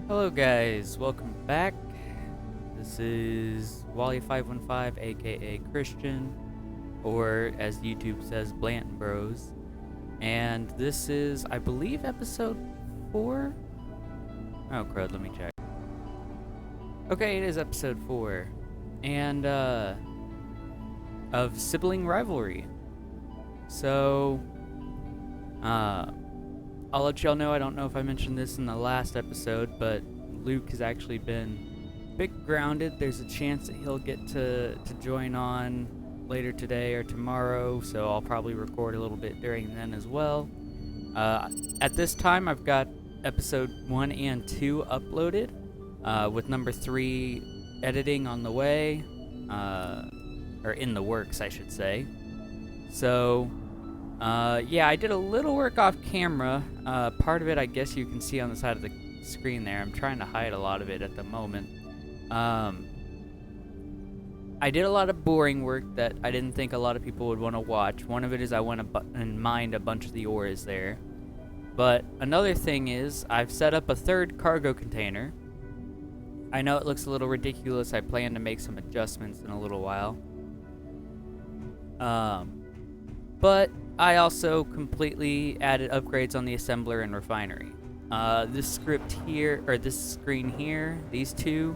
Hello guys, welcome back. This is Wally515 aka Christian, or as YouTube says, Blanton Bros. And this is, I believe, episode 4? Oh crud, let me check. Okay, it is episode 4. And of Sibling Rivalry. So I'll let y'all know, I don't know if I mentioned this in the last episode, but Luke has actually been a bit grounded. There's a chance that he'll get to join on later today or tomorrow, so I'll probably record a little bit during then as well. At this time, I've got episode 1 and 2 uploaded, with number 3 editing on the way, or in the works, I should say. So yeah, I did a little work off camera. Part of it, I guess you can see on the side of the screen there. I'm trying to hide a lot of it at the moment. I did a lot of boring work that I didn't think a lot of people would want to watch. One of it is I went and mined a bunch of the ores there. But another thing is I've set up a third cargo container. I know it looks a little ridiculous. I plan to make some adjustments in a little while. But I also completely added upgrades on the assembler and refinery. This script here, or this screen here, these two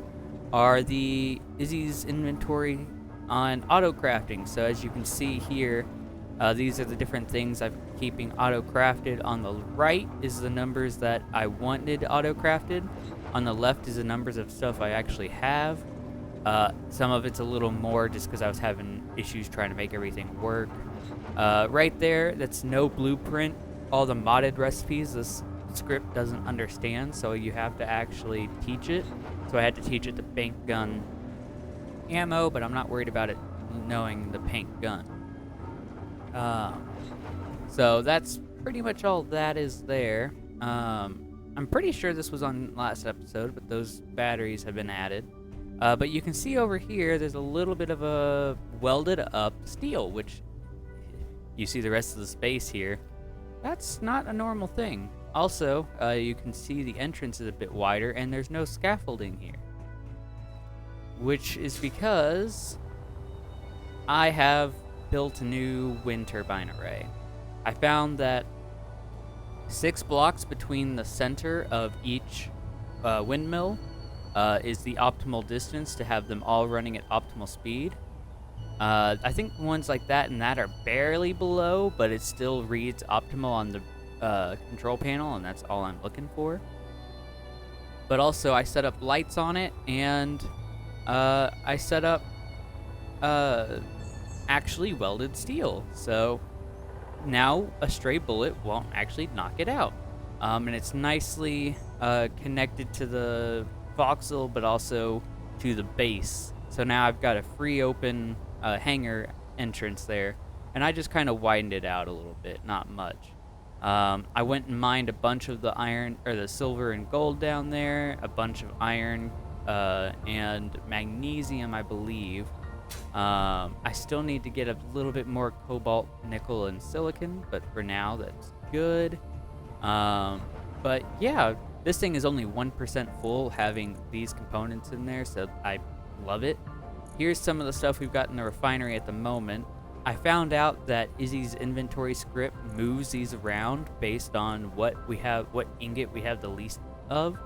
are the Izzy's inventory on auto crafting. So as you can see here, these are the different things I'm keeping auto crafted. On the right is the numbers that I wanted auto crafted. On the left is the numbers of stuff I actually have. Some of it's a little more just because I was having issues trying to make everything work. Right there, that's no blueprint. All the modded recipes this script doesn't understand, so you have to actually teach it. So I had to teach it the paint gun ammo, but I'm not worried about it knowing the paint gun. So that's pretty much all that is there. I'm pretty sure this was on last episode, but those batteries have been added. But you can see over here, there's a little bit of a welded up steel, which you see the rest of the space here. That's not a normal thing. Also, you can see the entrance is a bit wider, and there's no scaffolding here. Which is because I have built a new wind turbine array. I found that 6 blocks between the center of each windmill is the optimal distance to have them all running at optimal speed. I think ones like that and that are barely below, but it still reads optimal on the control panel, and that's all I'm looking for. But also, I set up lights on it, and I set up actually welded steel. So now a stray bullet won't actually knock it out. And it's nicely connected to the voxel, but also to the base. So now I've got a free open hangar entrance there, and I just kind of widened it out a little bit, not much. I went and mined a bunch of the iron, or the silver and gold down there, a bunch of iron and magnesium, I believe. I still need to get a little bit more cobalt, nickel, and silicon, but for now that's good. But yeah, this thing is only 1% full, having these components in there, so I love it. Here's some of the stuff we've got in the refinery at the moment. I found out that Izzy's inventory script moves these around based on what we have, what ingot we have the least of.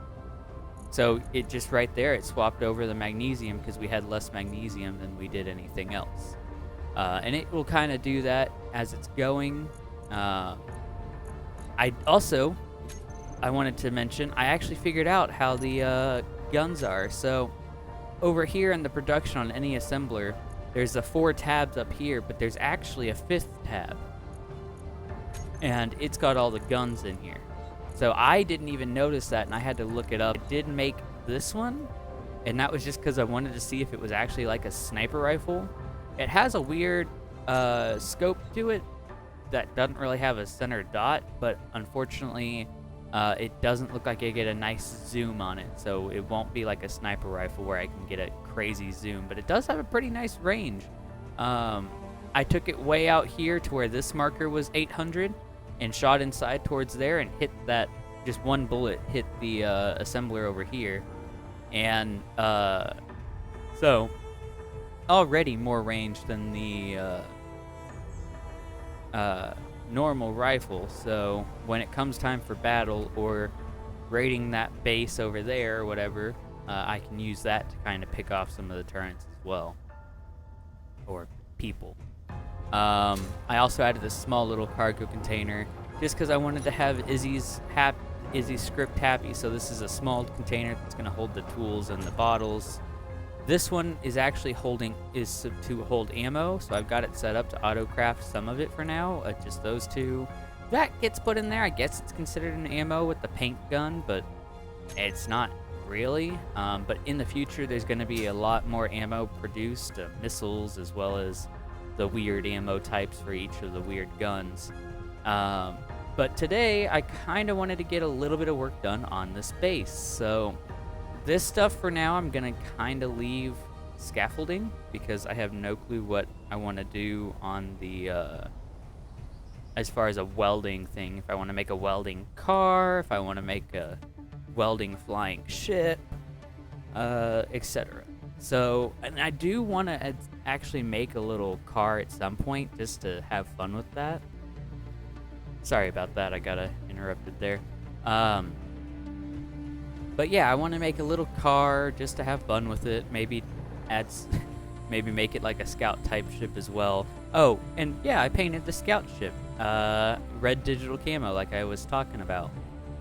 So it just right there, it swapped over the magnesium because we had less magnesium than we did anything else. And it will kind of do that as it's going. I wanted to mention, I actually figured out how the guns are. So over here in the production on any assembler, there's the 4 tabs up here, but there's actually a 5th tab. And it's got all the guns in here. So I didn't even notice that, and I had to look it up. I did make this one, and that was just because I wanted to see if it was actually like a sniper rifle. It has a weird scope to it that doesn't really have a center dot, but unfortunately it doesn't look like I get a nice zoom on it, so it won't be like a sniper rifle where I can get a crazy zoom, but it does have a pretty nice range. I took it way out here to where this marker was 800 and shot inside towards there and hit that just one bullet hit the assembler over here, and so already more range than the normal rifle. So when it comes time for battle or raiding that base over there or whatever, I can use that to kind of pick off some of the turrets as well, or people. I also added this small little cargo container just because I wanted to have Izzy's script happy. So this is a small container that's going to hold the tools and the bottles. This one is actually to hold ammo, so I've got it set up to auto-craft some of it for now, just those two. That gets put in there. I guess it's considered an ammo with the paint gun, but it's not really. But in the future, there's going to be a lot more ammo produced, missiles, as well as the weird ammo types for each of the weird guns. But today, I kind of wanted to get a little bit of work done on this base, so this stuff for now, I'm going to kind of leave scaffolding because I have no clue what I want to do on the, as far as a welding thing. If I want to make a welding car, if I want to make a welding flying ship, etc. So, and I do want to actually make a little car at some point just to have fun with that. Sorry about that, I got interrupted there. But yeah, I want to make a little car just to have fun with it. Maybe maybe make it like a scout type ship as well. Oh, and yeah, I painted the scout ship, red digital camo like I was talking about.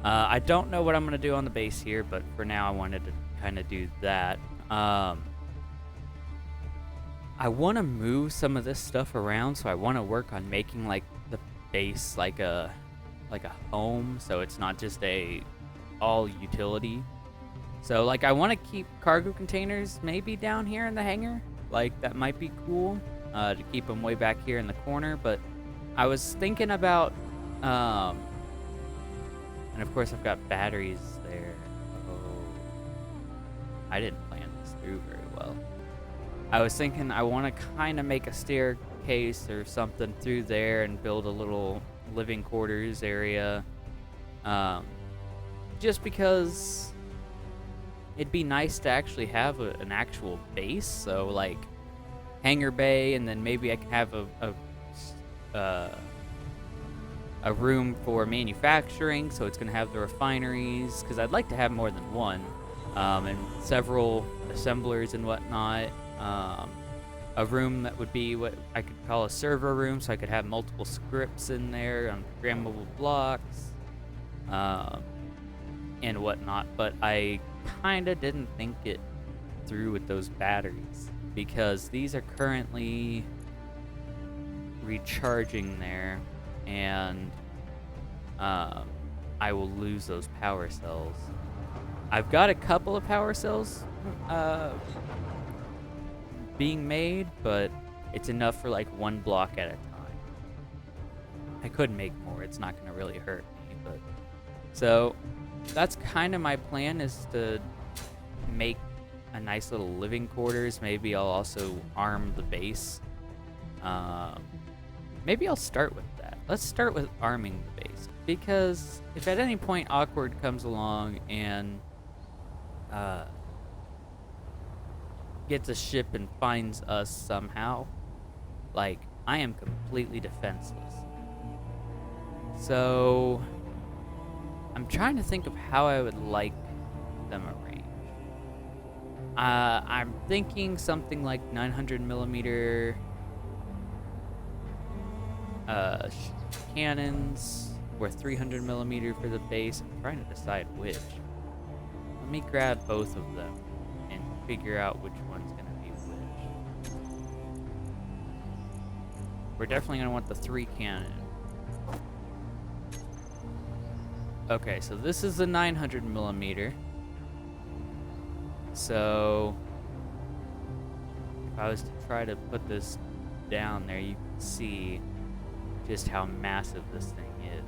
I don't know what I'm gonna do on the base here, but for now I wanted to kind of do that. I want to move some of this stuff around, so I want to work on making like the base like a home, so it's not just a all utility. So like I want to keep cargo containers maybe down here in the hangar, like that might be cool, to keep them way back here in the corner. But I was thinking about and of course I've got batteries there. Oh, I didn't plan this through very well. I was thinking I want to kind of make a staircase or something through there and build a little living quarters area, just because it'd be nice to actually have an actual base. So like hangar bay, and then maybe I can have a room for manufacturing, so it's going to have the refineries, because I'd like to have more than one, and several assemblers and whatnot. A room that would be what I could call a server room, so I could have multiple scripts in there on programmable blocks, and whatnot. But I kind of didn't think it through with those batteries, because these are currently recharging there, and I will lose those power cells. I've got a couple of power cells being made, but it's enough for like one block at a time. I could make more, it's not going to really hurt me, but so that's kind of my plan, is to make a nice little living quarters. Maybe I'll also arm the base. Maybe I'll start with that. Let's start with arming the base, because if at any point Awkward comes along and gets a ship and finds us somehow, like, I am completely defenseless. So I'm trying to think of how I would like them arranged. I'm thinking something like 900 millimeter cannons, or 300 millimeter for the base. I'm trying to decide which. Let me grab both of them and figure out which one's gonna be which. We're definitely gonna want the 3 cannon. Okay, so this is the 900 millimeter. So if I was to try to put this down there, you can see just how massive this thing is.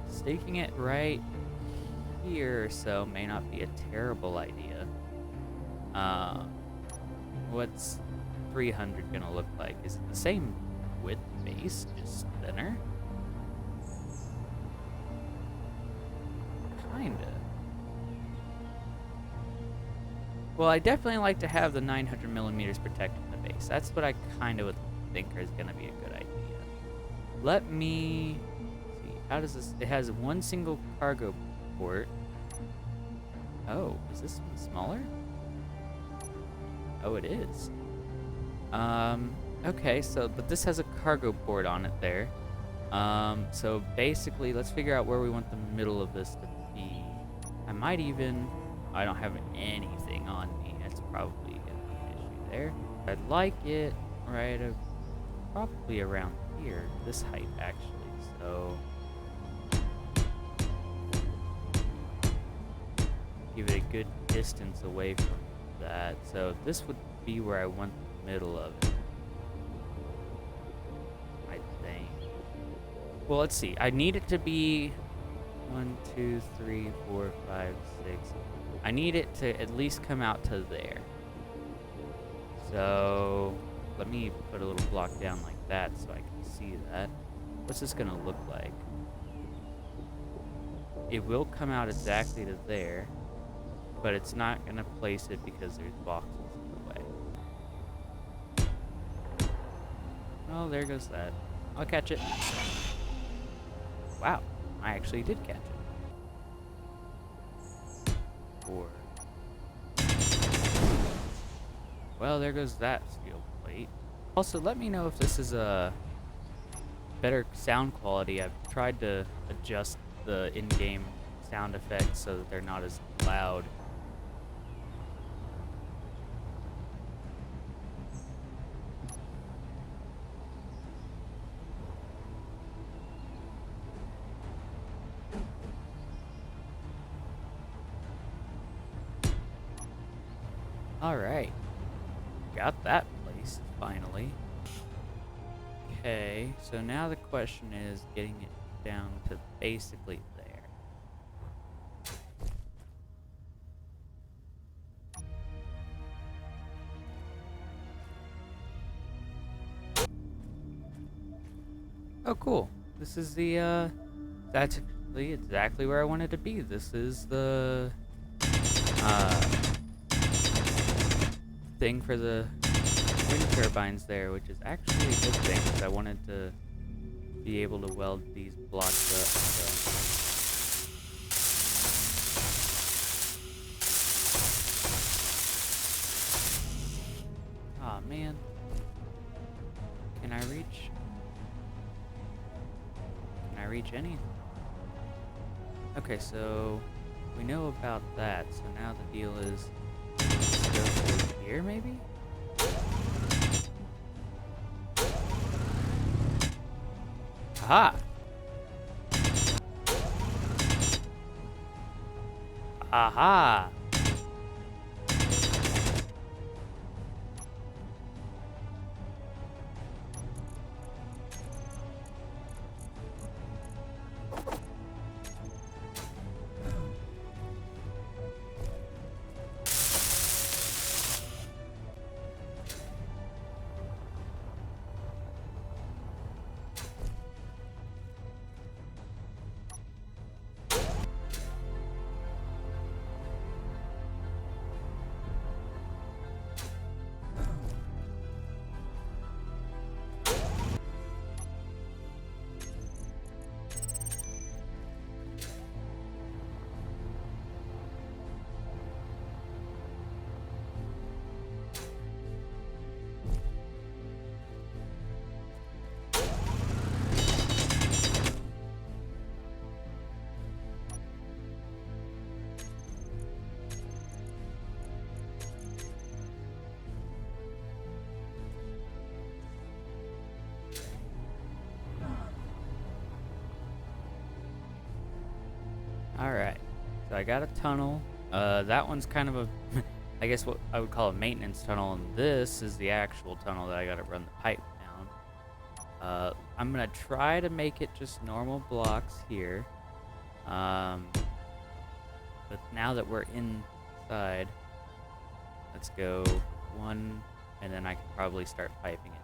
Staking it right here or so may not be a terrible idea. What's 300 gonna look like? Is it the same width base, just thinner? Well, I definitely like to have the 900 millimeters protecting the base. That's what I kind of would think is going to be a good idea. Let me see. How does this? It has one single cargo port. Oh, is this one smaller? Oh, it is. Okay, so, but this has a cargo port on it there. So basically, let's figure out where we want the middle of this to be. I might even, I don't have anything on me. That's probably gonna be an issue there. I'd like it right, probably around here, this height actually, so. Give it a good distance away from that. So this would be where I want the middle of it, I think. Well, let's see. I need it to be 1, 2, 3, 4, 5, 6. I need it to at least come out to there. So let me put a little block down like that so I can see that. What's this gonna look like? It will come out exactly to there, but it's not gonna place it because there's boxes in the way. Oh, there goes that. I'll catch it. Wow, I actually did catch it. 4. Well, there goes that steel plate. Also, let me know if this is a better sound quality. I've tried to adjust the in-game sound effects so that they're not as loud. Alright, got that placed finally. Okay, so now the question is getting it down to basically there. Oh cool, this is the, that's actually exactly where I wanted to be. This is the, thing for the wind turbines there, which is actually a good thing because I wanted to be able to weld these blocks up. So. Aw, man. Can I reach? Can I reach any? Okay, so we know about that. So now the deal is, let's go through here, maybe? Aha! Aha! Alright, so I got a tunnel. That one's kind of a, I guess what I would call a maintenance tunnel, and this is the actual tunnel that I gotta run the pipe down. I'm gonna try to make it just normal blocks here. But now that we're inside, let's go 1, and then I can probably start piping it down.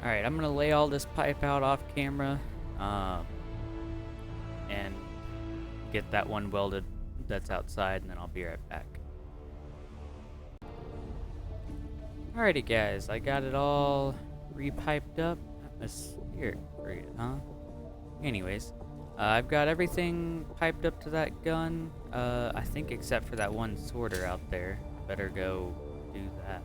Alright, I'm gonna lay all this pipe out off camera. and get that one welded that's outside, and then I'll be right back. Alrighty, guys, I got it all repiped up. Atmospheric grade, huh? Anyways, I've got everything piped up to that gun. I think except for that one sorter out there. Better go do that.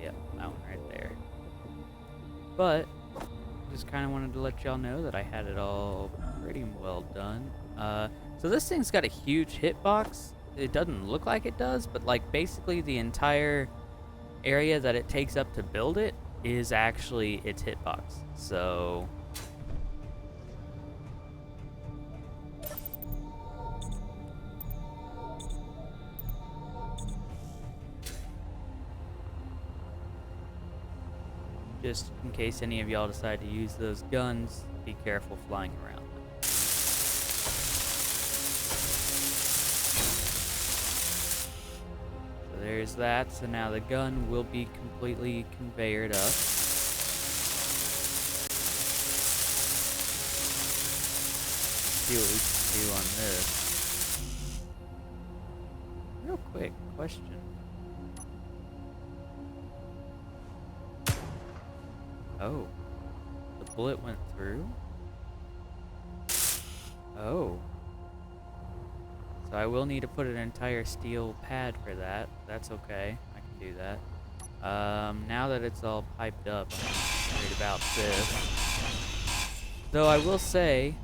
Yep, that one right there. But just kind of wanted to let y'all know that I had it all pretty well done. So this thing's got a huge hitbox. It doesn't look like it does, but like basically the entire area that it takes up to build it is actually its hitbox. So just in case any of y'all decide to use those guns, be careful flying around. There's that, so now the gun will be completely conveyored up. See what we can do on this. Real quick question. Oh, the bullet went through? Oh. So I will need to put an entire steel pad for that. That's okay. I can do that. Now that it's all piped up, I'm worried about this. Though I will say,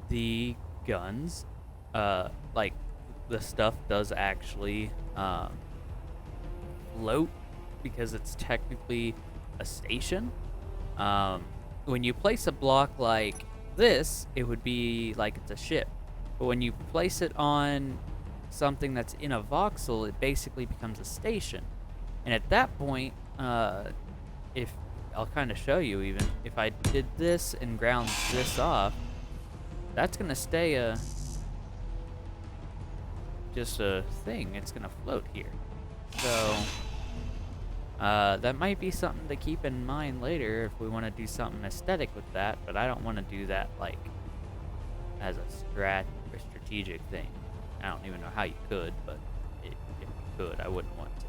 the guns, like, the stuff does actually, float because it's technically a station. When you place a block like this, it would be like it's a ship. But when you place it on something that's in a voxel, it basically becomes a station. And at that point, if I'll kind of show you even, if I did this and ground this off, that's gonna stay just a thing. It's gonna float here. So that might be something to keep in mind later if we want to do something aesthetic with that, but I don't want to do that like as a strategic thing. I don't even know how you could, but if you could, I wouldn't want to.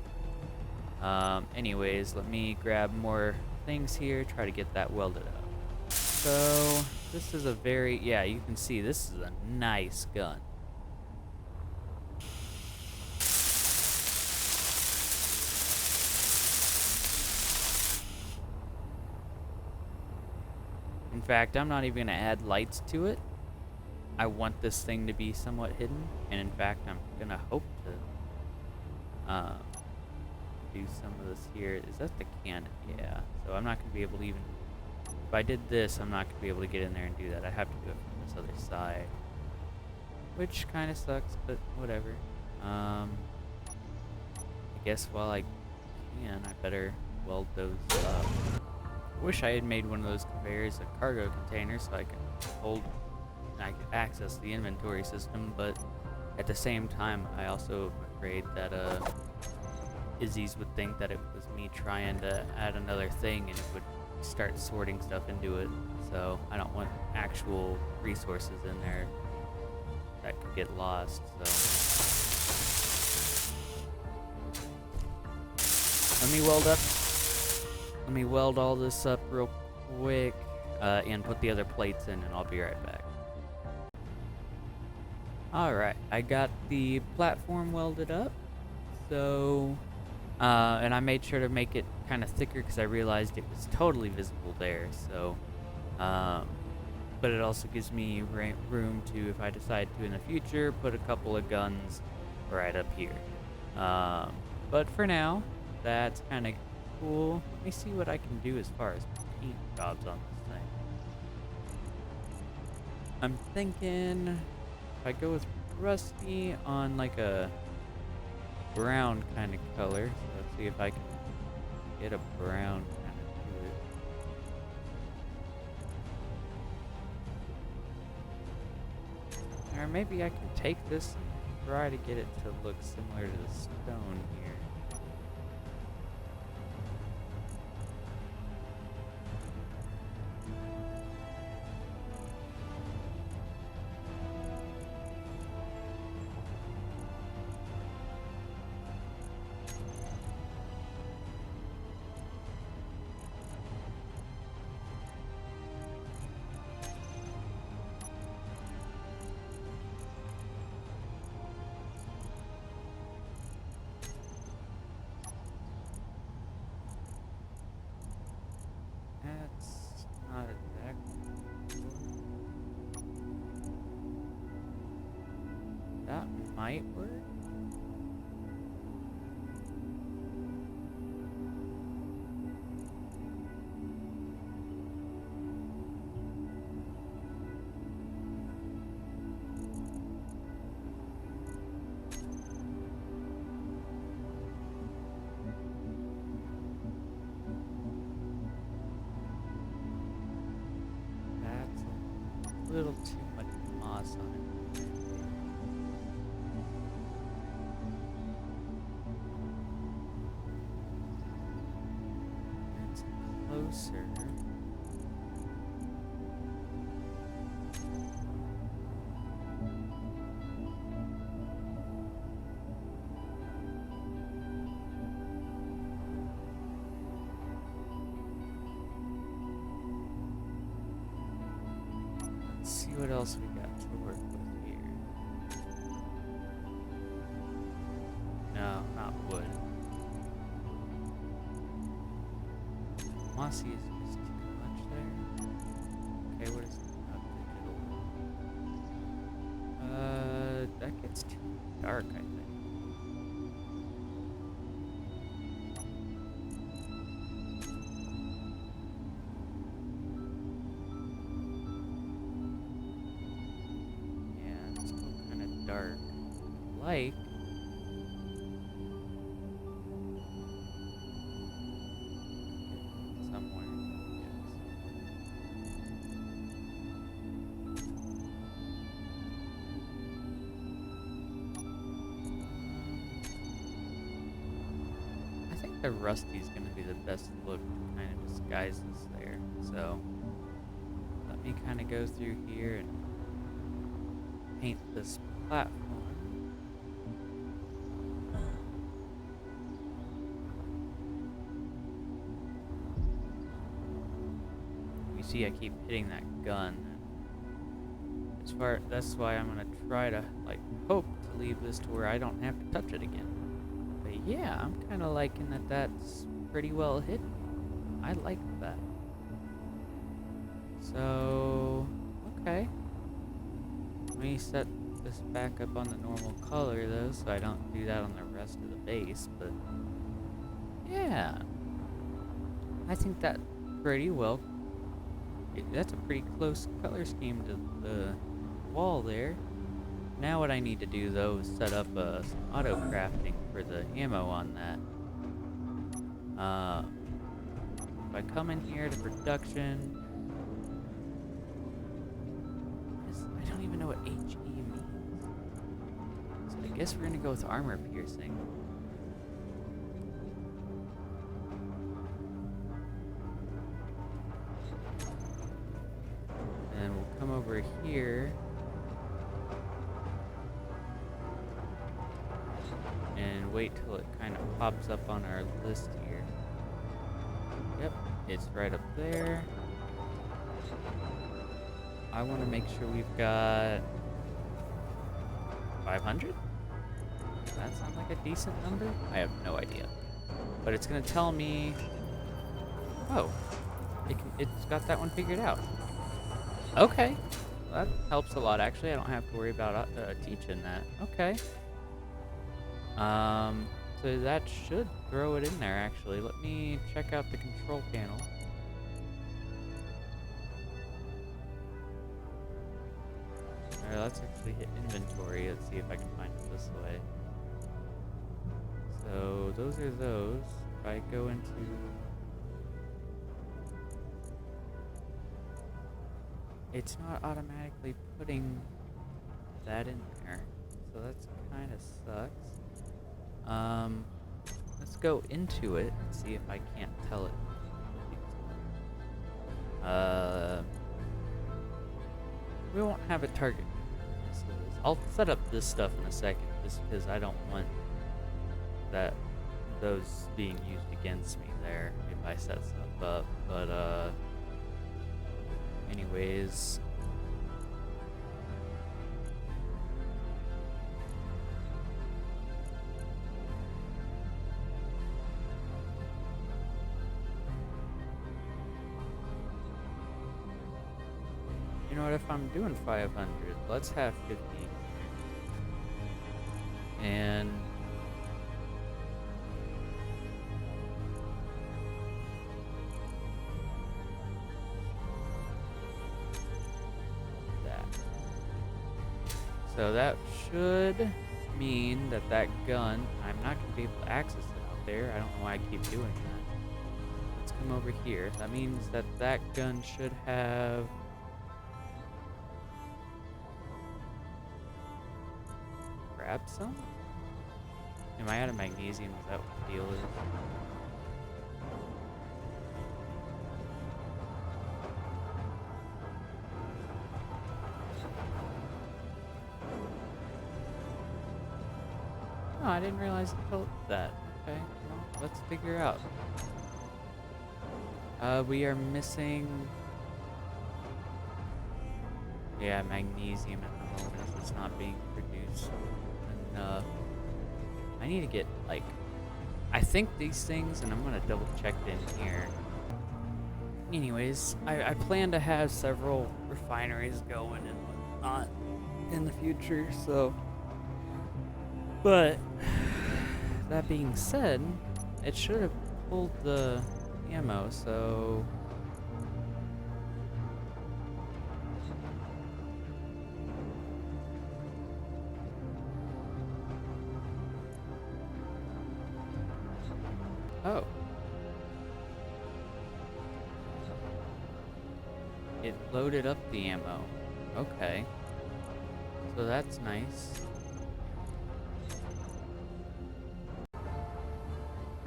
Anyways, let me grab more things here, try to get that welded up. So this is a very, yeah, you can see this is a nice gun. In fact, I'm not even going to add lights to it. I want this thing to be somewhat hidden, and in fact, I'm going to hope to do some of this here. Is that the cannon? Yeah. So I'm not going to be able to even... If I did this, I'm not going to be able to get in there and do that. I have to do it from this other side. Which kind of sucks, but whatever. I guess while I can, I better weld those up. Wish I had made one of those conveyors a cargo container so I could access the inventory system, but at the same time I also am afraid that Izzy's would think that it was me trying to add another thing and it would start sorting stuff into it, so I don't want actual resources in there that could get lost. So let me weld all this up real quick and put the other plates in, and I'll be right back. Alright, I got the platform welded up, so and I made sure to make it kind of thicker because I realized it was totally visible there, so but it also gives me room to, if I decide to in the future, put a couple of guns right up here. But for now, that's kind of cool. Let me see what I can do as far as paint jobs on this thing. I'm thinking if I go with rusty on like a brown kind of color, so let's see if I can get a brown kind of to it. Or maybe I can take this and try to get it to look similar to the stone here. might work. That's a little too much moss on it. That's closer. Let's see what else we got to work with here. No, not wood. Mossy is just too much there. Okay, what is digital? That gets too dark, I think. Yeah, it's still kind of dark. Like. Somewhere. I think the rusty is going to be the best look to kind of disguise this there. So let me kind of go through here and paint this platform. You see, I keep hitting that gun. That's why I'm gonna try to hope to leave this to where I don't have to touch it again. But yeah, I'm kind of liking that. That's pretty well hidden. I like that. So okay, let me set this back up on the normal color though, so I don't do that on the rest of the base. But yeah, I think that pretty well. That's a pretty close color scheme to the wall there. Now what I need to do though is set up some auto crafting for the ammo on that. If I come in here to production, I don't even know what HE means. So I guess we're gonna go with armor piercing. And we'll come over here and wait till it kind of pops up on our list here. Yep, it's right up there. I want to make sure we've got 500? Does that sound like a decent number? I have no idea. But it's going to tell me... Oh, it's got that one figured out. Okay, that helps a lot actually. I don't have to worry about teaching that. Okay. So that should throw it in there actually. Let me check out the control panel. Alright, let's actually hit inventory. Let's see if I can find it this way. So those are those. If I go into... It's not automatically putting that in there. So that's kind of sucks. Let's go into it and see if I can't tell it. We won't have a target. I'll set up this stuff in a second, just because I don't want those being used against me there if I set stuff up. But anyways. You know what, if I'm doing 500, let's have 50. So that should mean that that gun, I'm not going to be able to access it out there. I don't know why I keep doing that. Let's come over here. That means that that gun should have... grab some? Am I out of magnesium? Is that what the deal is? Oh, I didn't realize it told that. Okay, well, let's figure out. We are missing... yeah, magnesium at the moment. It's not being produced enough. I need to get, like... I think these things, and I'm gonna double check it in here. Anyways, I plan to have several refineries going and whatnot in the future, so... But, that being said, it should have pulled the ammo, so... Oh. It loaded up the ammo. Okay. So that's nice.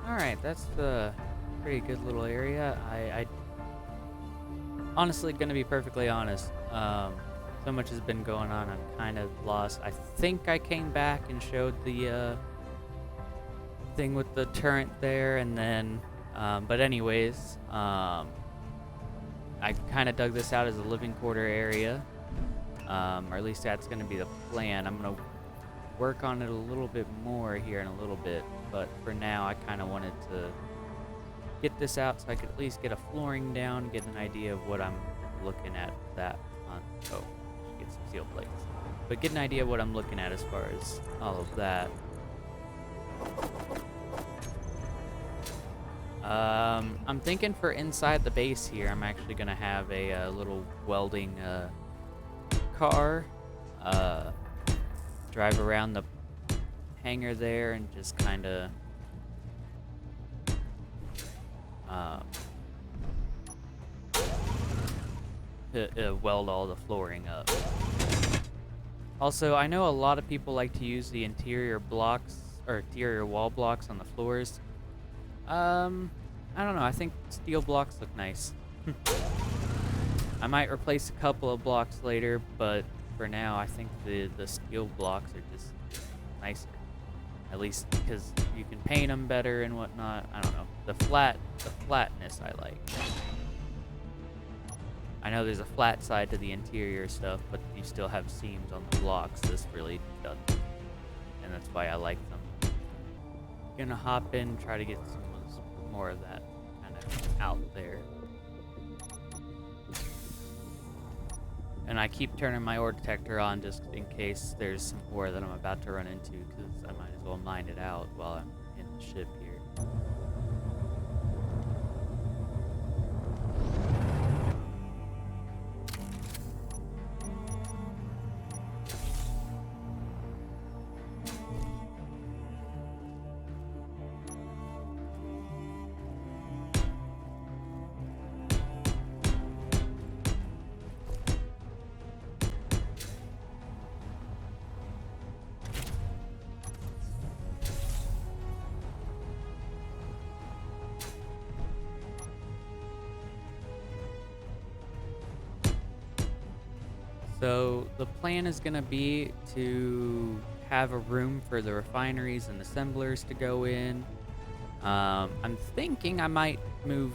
Alright, that's a pretty good little area. I honestly, gonna be perfectly honest, so much has been going on, I'm kind of lost. I think I came back and showed the thing with the turret there, and then, but anyways, I kind of dug this out as a living quarter area, or at least that's gonna be the plan. I'm gonna work on it a little bit more here in a little bit, but for now I kind of wanted to get this out so I could at least get a flooring down, get an idea of what I'm looking at that on. Oh, get some steel plates, but get an idea of what I'm looking at as far as all of that. I'm thinking for inside the base here, I'm actually gonna have a little welding car drive around the hangar there and just kind of weld all the flooring up. Also, I know a lot of people like to use the interior blocks or interior wall blocks on the floors. I don't know, I think steel blocks look nice. I might replace a couple of blocks later, but for now I think the steel blocks are just nicer. At least because you can paint them better and whatnot. I don't know. The flatness I like. I know there's a flat side to the interior stuff, but you still have seams on the blocks. This really doesn't. And that's why I like them. Gonna hop in, try to get some more of that kind of out there. And I keep turning my ore detector on just in case there's some ore that I'm about to run into, because I might as well mine it out while I'm in the ship here. So the plan is going to be to have a room for the refineries and assemblers to go in. I'm thinking I might move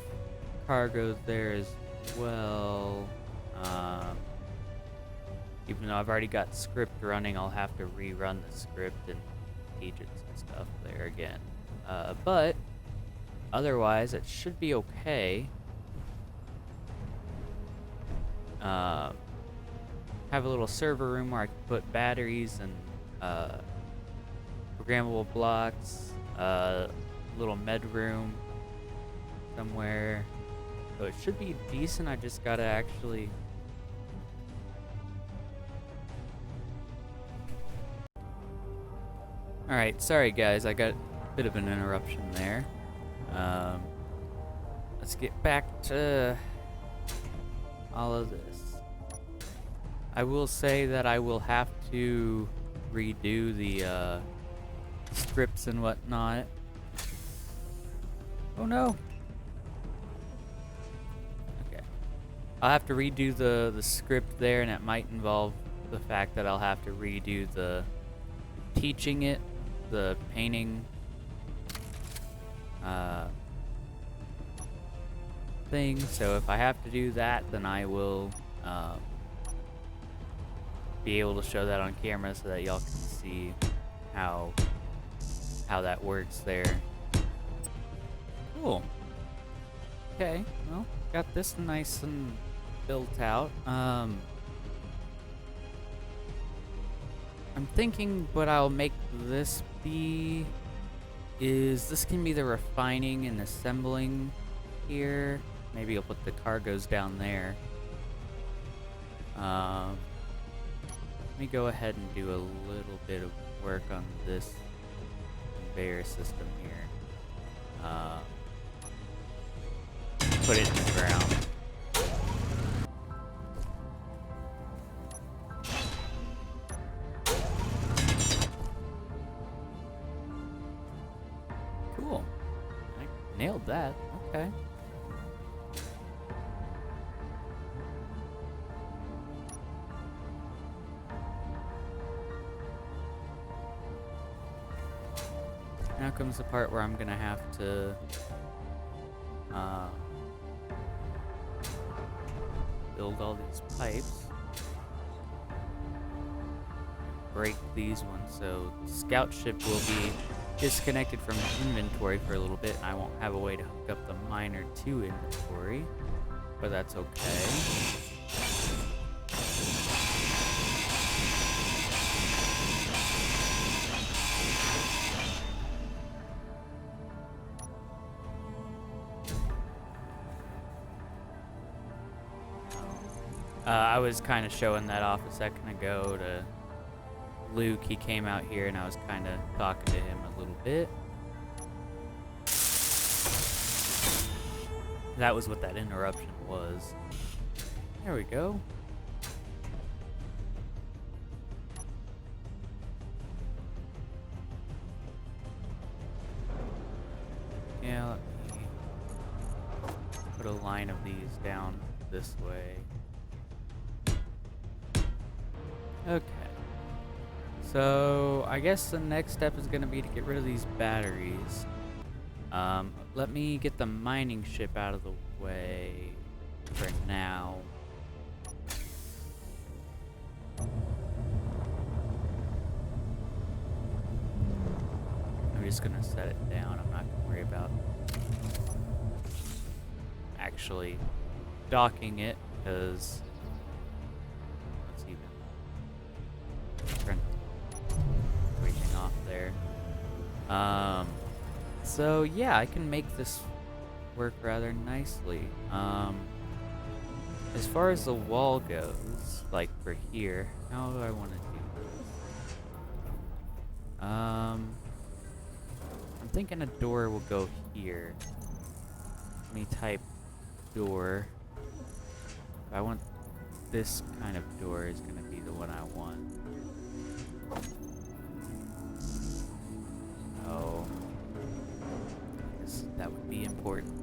cargo there as well. Even though I've already got script running, I'll have to rerun the script and agents and stuff there again. But otherwise, it should be okay. Have a little server room where I can put batteries and programmable blocks, little med room somewhere. So it should be decent. I just gotta actually Alright, sorry guys, I got a bit of an interruption there. Let's get back to all of this. I will say that I will have to redo the scripts and whatnot. Oh no! Okay. I'll have to redo the script there, and it might involve the fact that I'll have to redo the teaching it, the painting thing. So if I have to do that, then I will be able to show that on camera so that y'all can see how that works there. Cool. Okay, well, got this nice and built out. I'm thinking what I'll make this be is this can be the refining and assembling here. Maybe I'll put the cargoes down there. Let me go ahead and do a little bit of work on this conveyor system here. Put it in the ground. Cool. I nailed that. Okay. Now comes the part where I'm gonna have to build all these pipes, break these ones, so scout ship will be disconnected from inventory for a little bit, and I won't have a way to hook up the miner to inventory, but that's okay. I was kind of showing that off a second ago to Luke. He came out here and I was kind of talking to him a little bit. That was what that interruption was. There we go. Yeah, let me put a line of these down this way. Okay. So I guess the next step is going to be to get rid of these batteries. Let me get the mining ship out of the way for now. I'm just going to set it down. I'm not going to worry about actually docking it, because let's even turn everything off there. So yeah, I can make this work rather nicely. As far as the wall goes, like for here, how do I want to do this? I'm thinking a door will go here. Let me type door. If I want this kind of door is going to be the one I want. Oh, I guess that would be important.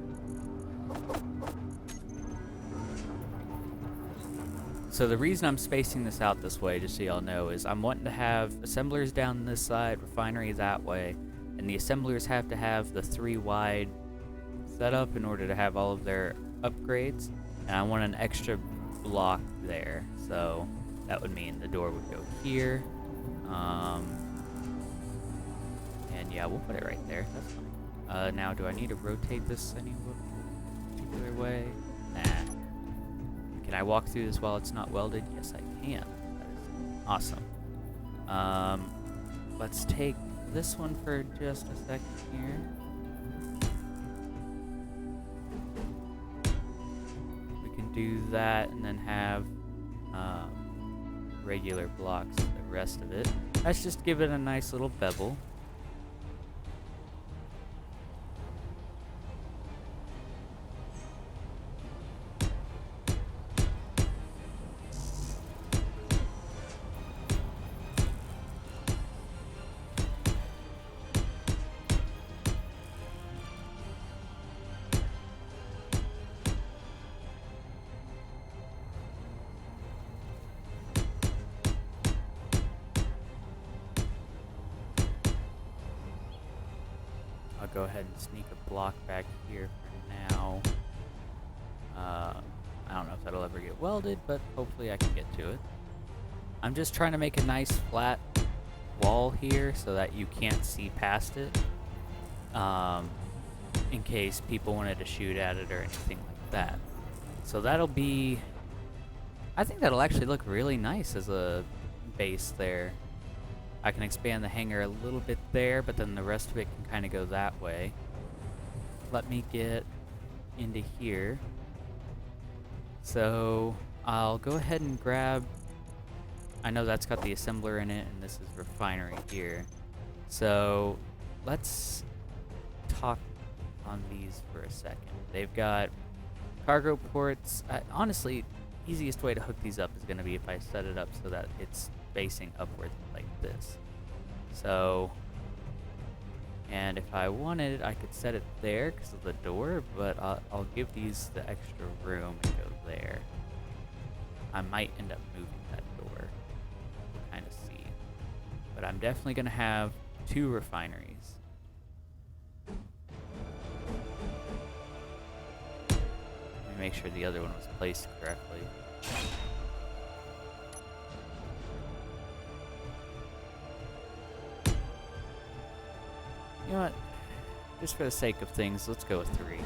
So the reason I'm spacing this out this way, just so y'all know, is I'm wanting to have assemblers down this side, refinery that way, and the assemblers have to have the 3 wide setup in order to have all of their upgrades, and I want an extra block there, so that would mean the door would go here, and yeah, we'll put it right there. That's fine. Now, do I need to rotate this any particular way? Nah. Can I walk through this while it's not welded? Yes, I can. That is awesome. Let's take this one for just a second here. We can do that and then have regular blocks for the rest of it. Let's just give it a nice little bevel. go ahead and sneak a block back here for now. I don't know if that'll ever get welded, but hopefully I can get to it. I'm just trying to make a nice flat wall here so that you can't see past it, in case people wanted to shoot at it or anything like that. So that'll be, I think that'll actually look really nice as a base there. I can expand the hangar a little bit there, but then the rest of it can kind of go that way. Let me get into here. So I'll go ahead and grab, I know that's got the assembler in it, and this is refinery here. So let's talk on these for a second. They've got cargo ports. Honestly, easiest way to hook these up is going to be if I set it up so that it's facing upwards like this. So, and if I wanted, I could set it there because of the door, but I'll give these the extra room and go there. I might end up moving that door. We'll kind of see. But I'm definitely going to have 2 refineries. Let me make sure the other one was placed correctly. You know what? Just for the sake of things, let's go with 3.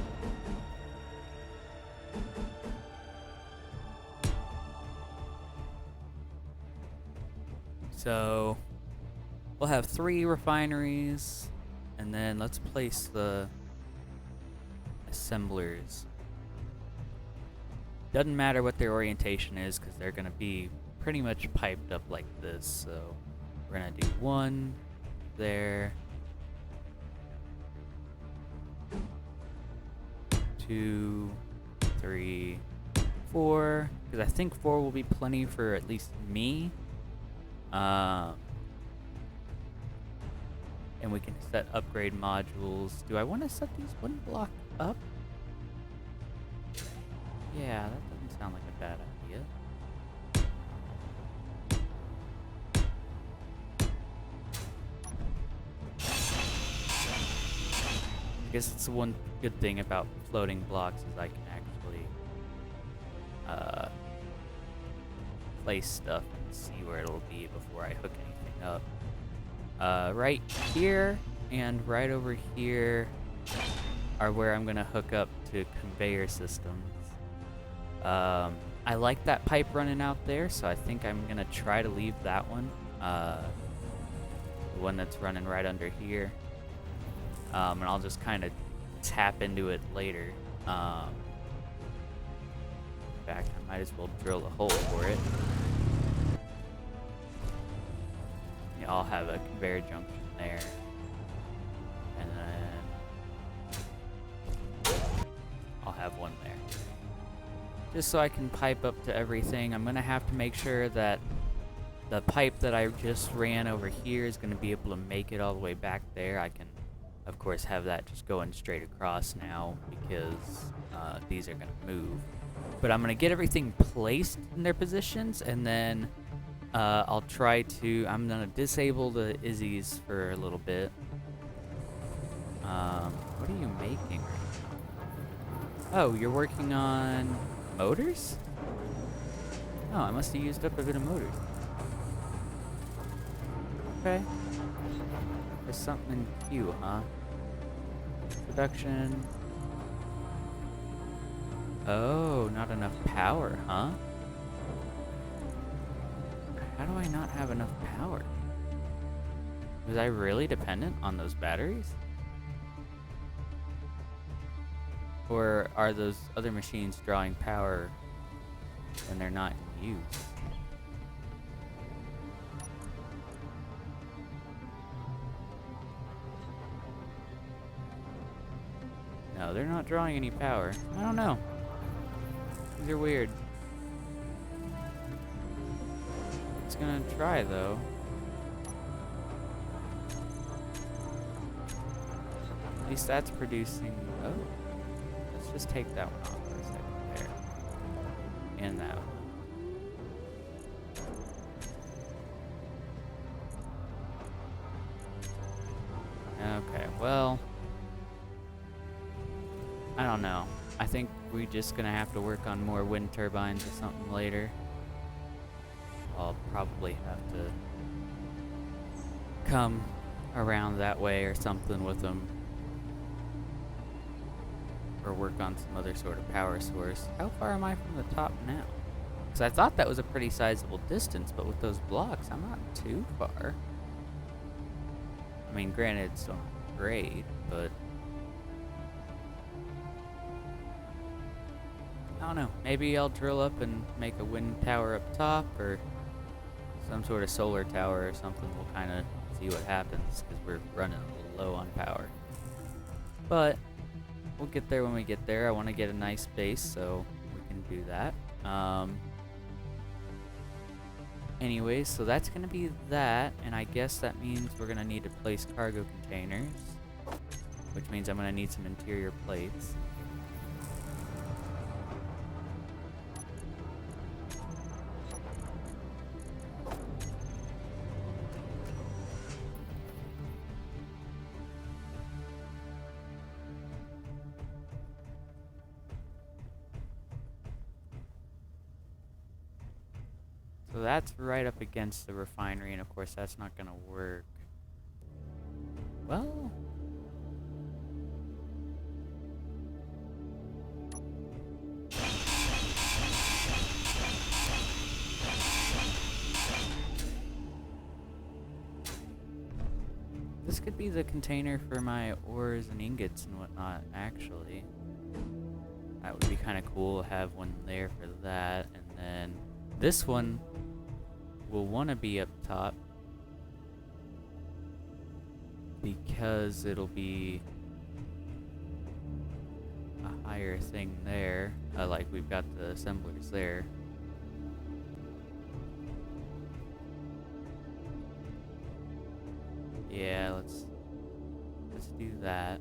So we'll have 3 refineries, and then let's place the assemblers. Doesn't matter what their orientation is because they're going to be pretty much piped up like this. So we're going to do 1 there, 2, 3, 4, because I think 4 will be plenty for at least me. And we can set upgrade modules. Do I want to set these 1 block up? Yeah, that doesn't sound like a bad idea. I guess it's the one good thing about floating blocks is I can actually place stuff and see where it'll be before I hook anything up. Right here and right over here are where I'm gonna hook up to conveyor systems. I like that pipe running out there, so I think I'm gonna try to leave that one, the one that's running right under here, and I'll just kind of tap into it later. In fact, I might as well drill a hole for it. Yeah, I'll have a conveyor junction there, and then I'll have 1 there. Just so I can pipe up to everything. I'm gonna have to make sure that the pipe that I just ran over here is gonna be able to make it all the way back there. I can, of course, have that just going straight across now because these are gonna move. But I'm gonna get everything placed in their positions, and then I'll try to, I'm gonna disable the Izzies for a little bit. What are you making right now? Oh, you're working on motors? Oh, I must have used up a bit of motors. Okay. There's something in queue, huh? Production. Oh, not enough power, huh? How do I not have enough power? Was I really dependent on those batteries? Or are those other machines drawing power when they're not in use? No, they're not drawing any power. I don't know. These are weird. It's gonna try though. At least that's producing. Oh. Let's just take that one off for a second there. And that one. Okay, well, I don't know. I think we're just gonna have to work on more wind turbines or something later. I'll probably have to come around that way or something with them. Or work on some other sort of power source. How far am I from the top now? Because I thought that was a pretty sizable distance, but with those blocks, I'm not too far. I mean, granted, it's not great, but I don't know. Maybe I'll drill up and make a wind tower up top, or some sort of solar tower or something. We'll kind of see what happens, because we're running a little low on power. But we'll get there when we get there. I want to get a nice base, so we can do that. Anyways, so that's going to be that, and I guess that means we're going to need to place cargo containers, which means I'm going to need some interior plates. So that's right up against the refinery, and of course that's not gonna work. Well, this could be the container for my ores and ingots and whatnot, actually. That would be kind of cool to have one there for that, and then this one will want to be up top because it'll be a higher thing there. Like we've got the assemblers there. Yeah, let's do that.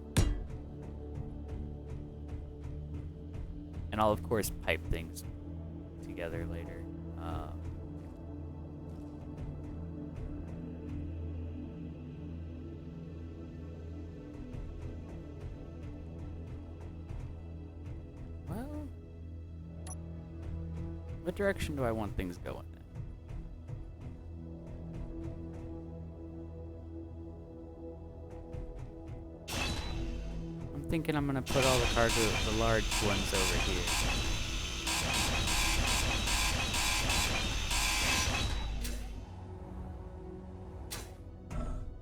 And I'll of course pipe things together later. Well, what direction do I want things going in? I'm thinking I'm gonna put all the cargo, the large ones over here.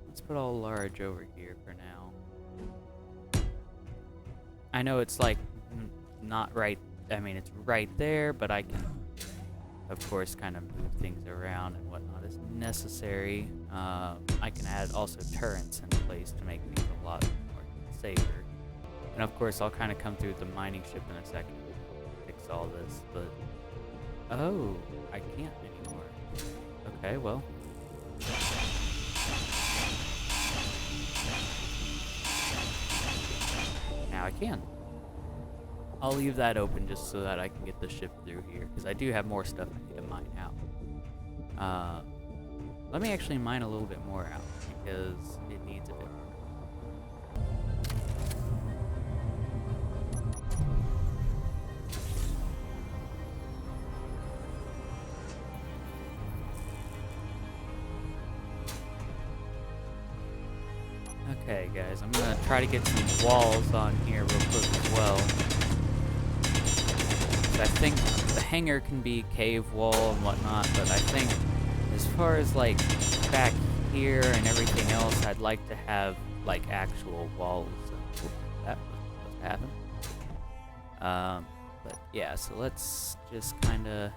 Let's put all large over here for now. I know it's like not right, I mean it's right there, but I can of course kind of move things around and whatnot as necessary. I can add also turrets in place to make things a lot more safer. And of course I'll kind of come through the mining ship in a second to fix all this, but oh, I can't anymore. Okay, well. Now I can. I'll leave that open just so that I can get the ship through here, because I do have more stuff I need to mine out. Let me actually mine a little bit more out, because it needs a bit more. Okay, guys, I'm gonna try to get some walls on here real quick as well. I think the hangar can be cave wall and whatnot, but I think as far as like back here and everything else, I'd like to have like actual walls. That was supposed to happen. But yeah, so let's just kind of.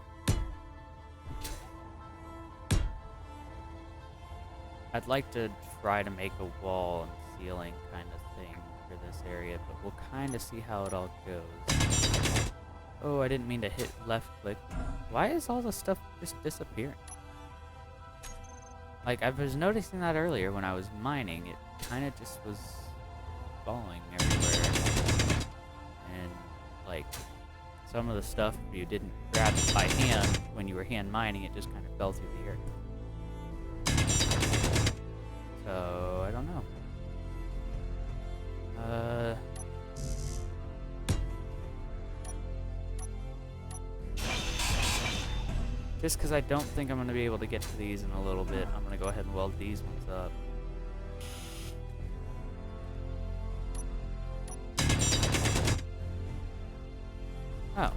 I'd like to try to make a wall and ceiling kind of thing for this area, but we'll kind of see how it all goes. Oh, I didn't mean to hit left click. Why is all the stuff just disappearing? Like, I was noticing that earlier when I was mining. It kind of just was falling everywhere. And, like, some of the stuff, if you didn't grab it by hand when you were hand mining, it just kind of fell through the earth. So, I don't know. Just because I don't think I'm going to be able to get to these in a little bit, I'm going to go ahead and weld these ones up. Oh.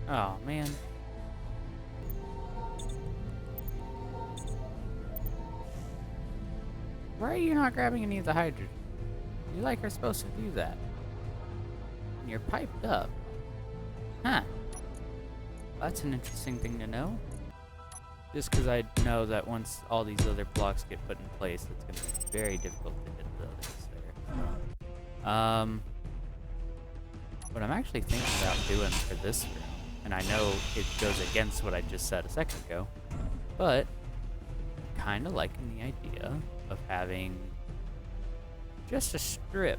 Oh, man. Why are you not grabbing any of the hydrogen? You like are supposed to do that. And you're piped up. Huh. That's an interesting thing to know. Just because I know that once all these other blocks get put in place, it's going to be very difficult to hit the others there. What I'm actually thinking about doing for this room, and I know it goes against what I just said a second ago, but kind of liking the idea of having just a strip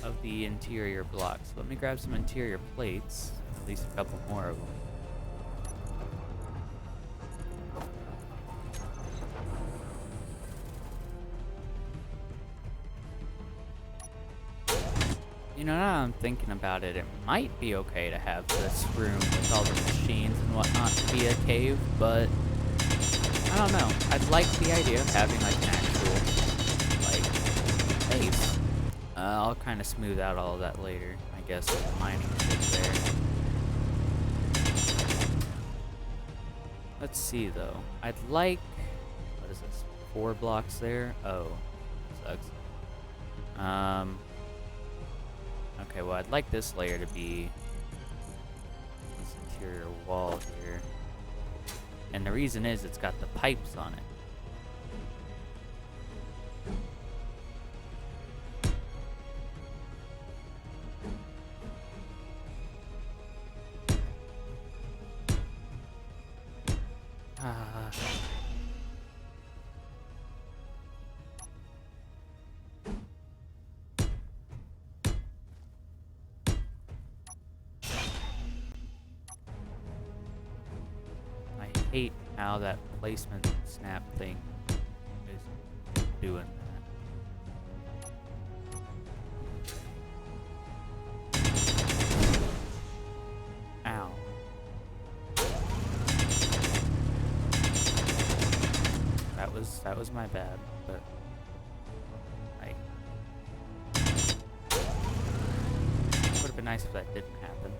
of the interior blocks. Let me grab some interior plates, at least a couple more of them. You know, now I'm thinking about it, it might be okay to have this room with all the machines and whatnot to be a cave, but I don't know. I'd like the idea of having like an actual, like, base. I'll kind of smooth out all of that later, I guess, with the mining shit there. Let's see, though. I'd like, what is this, 4 blocks there? Oh, sucks. Okay, well, I'd like this layer to be this interior wall here. And the reason is it's got the pipes on it. I hate how that placement snap thing is doing that. Ow. That was my bad, but would have been nice if that didn't happen.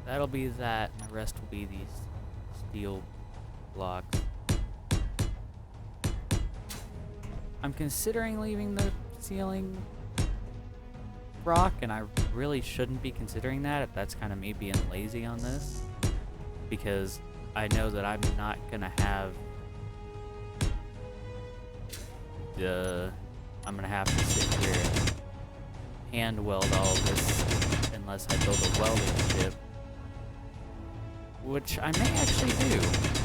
That'll be that, and the rest will be these steel blocks. I'm considering leaving the ceiling rock, and I really shouldn't be considering that if that's kind of me being lazy on this, because I know that I'm not gonna have I'm gonna have to sit here and hand weld all of this unless I build a welding ship, which I may actually do.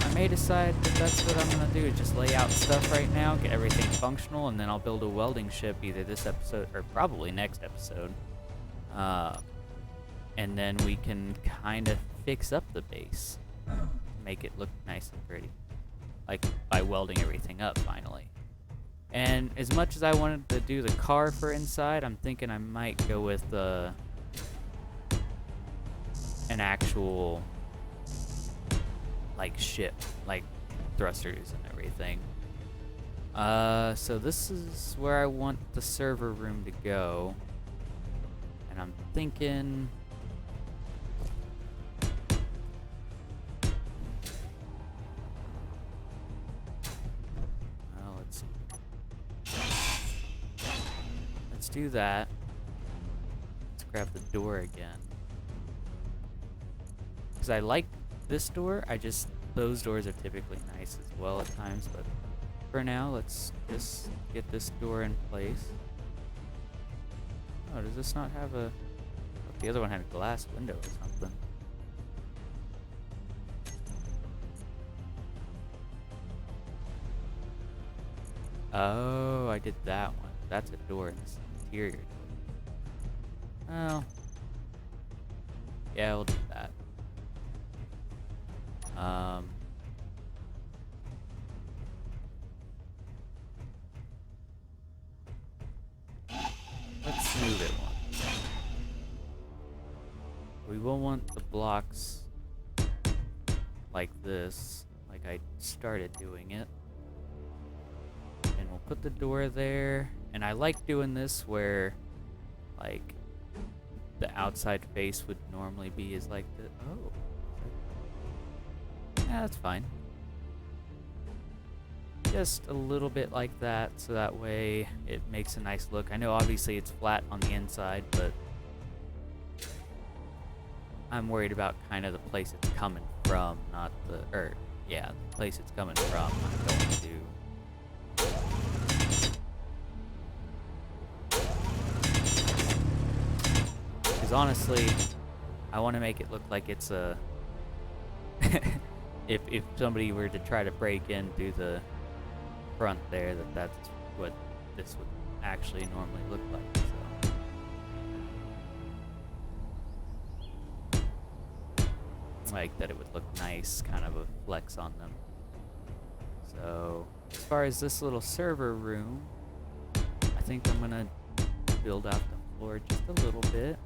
I may decide that that's what I'm gonna do, just lay out stuff right now, get everything functional, and then I'll build a welding ship either this episode or probably next episode. And then we can kind of fix up the base, make it look nice and pretty, like by welding everything up finally. And as much as I wanted to do the car for inside, I'm thinking I might go with an actual like ship, like thrusters and everything. So this is where I want the server room to go, and I'm thinking let's see. Let's do that. Let's grab the door again, because I like this door. Those doors are typically nice as well at times, but for now, let's just get this door in place. Oh, does this not have a... Oh, the other one had a glass window or something. Oh, I did that one. That's a door in this interior door. Well, yeah, we'll do that. Let's move it one. We will want the blocks like this, like I started doing it. And we'll put the door there. And I like doing this where, like, the outside face would normally be is like the, oh. Yeah, that's fine. Just a little bit like that, so that way it makes a nice look. I know obviously it's flat on the inside, but I'm worried about kind of the place it's coming from, not the, yeah, the place it's coming from. I'm going to because honestly, I want to make it look like it's a if somebody were to try to break in through the front there, that's what this would actually normally look like. So, like that, it would look nice, kind of a flex on them. So, as far as this little server room, I think I'm gonna build out the floor just a little bit.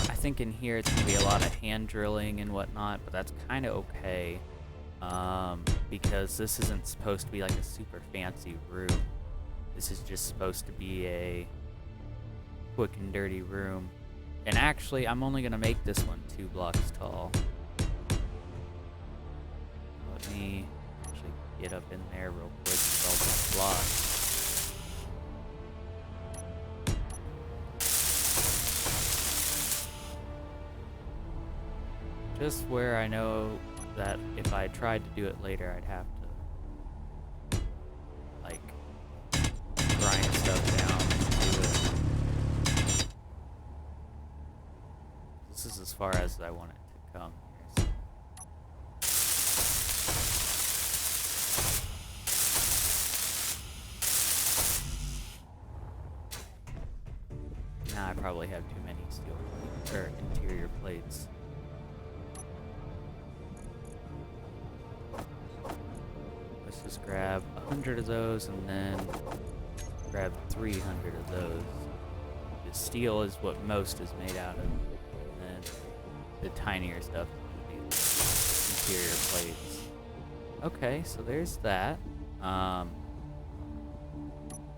I think in here it's gonna be a lot of hand drilling and whatnot, but that's kind of okay, because this isn't supposed to be like a super fancy room. This is just supposed to be a quick and dirty room. And actually, I'm only gonna make this one 2 blocks tall. Let me actually get up in there real quick with all these blocks. Just where I know that if I tried to do it later, I'd have to, like, grind stuff down and do it. This is as far as I want it to come here. Now I probably have too many steel or interior plates. Let's just grab 100 of those and then grab 300 of those. The steel is what most is made out of. And then the tinier stuff would be interior plates. Okay, so there's that.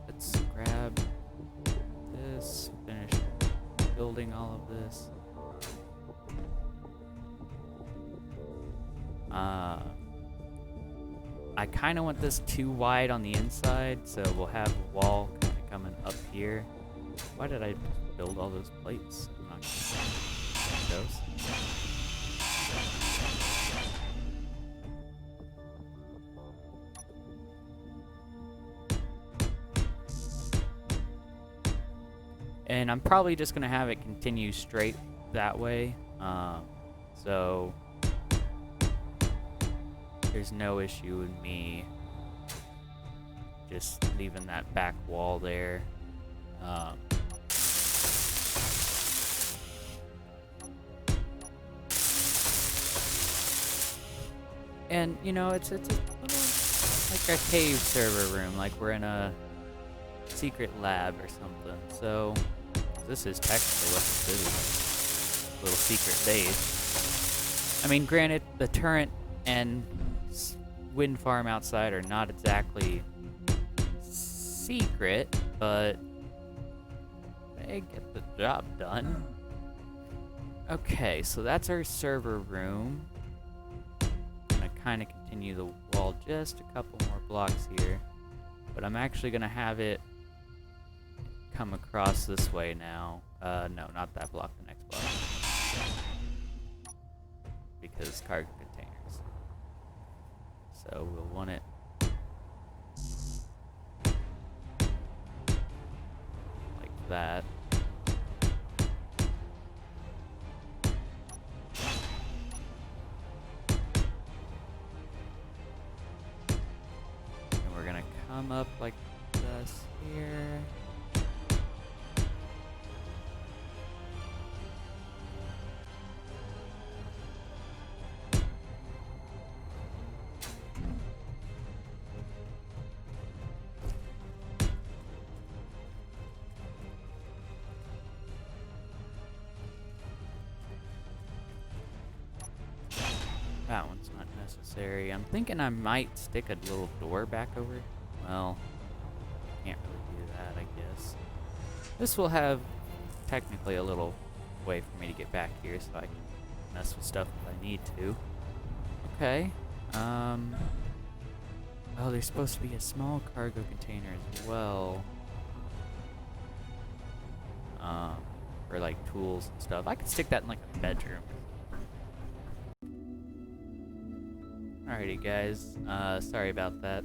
Let's grab this, finish building all of this. I kind of want this too wide on the inside, so we'll have a wall kind of coming up here. Why did I build all those plates? I'm not gonna those. And I'm probably just gonna have it continue straight that way. So there's no issue with me just leaving that back wall there. And you know, it's a little like a cave server room, like we're in a secret lab or something. So this is technically what this is, a little secret base. I mean, granted, the turret and wind farm outside are not exactly secret, but they get the job done. Okay, so that's our server room. Gonna kind of continue the wall just a couple more blocks here, but I'm actually gonna have it come across this way now. No, not that block, the next block, because cargo containers. So we'll want it like that. gonna come up like this here. That one's not necessary. I'm thinking I might stick a little door back over. Well, can't really do that, I guess. This will have technically a little way for me to get back here so I can mess with stuff if I need to. Okay. Oh, there's supposed to be a small cargo container as well. For like tools and stuff. I could stick that in like a bedroom. Alrighty guys, sorry about that.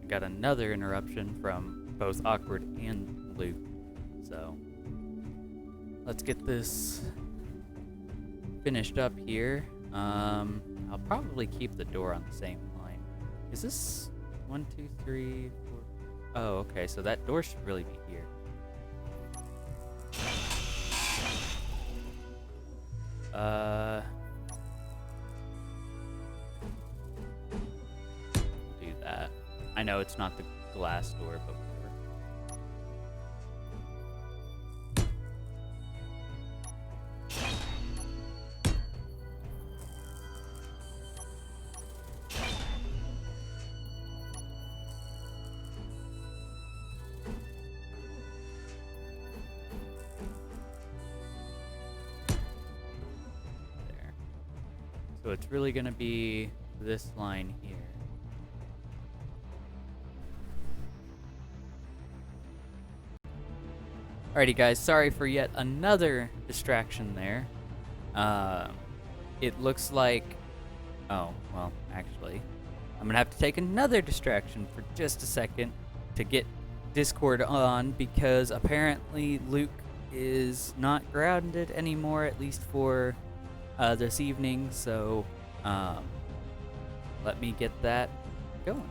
Got another interruption from both Awkward and Luke. So, let's get this finished up here. I'll probably keep the door on the same line. Is this 1, 2, 3, 4? Oh, okay, so that door should really be here. Do that. I know it's not the glass door, but whatever. So it's really going to be this line here. Alrighty guys, sorry for yet another distraction there. It looks like... Oh, well, actually, I'm going to have to take another distraction for just a second to get Discord on, because apparently Luke is not grounded anymore, at least for... this evening, so let me get that going.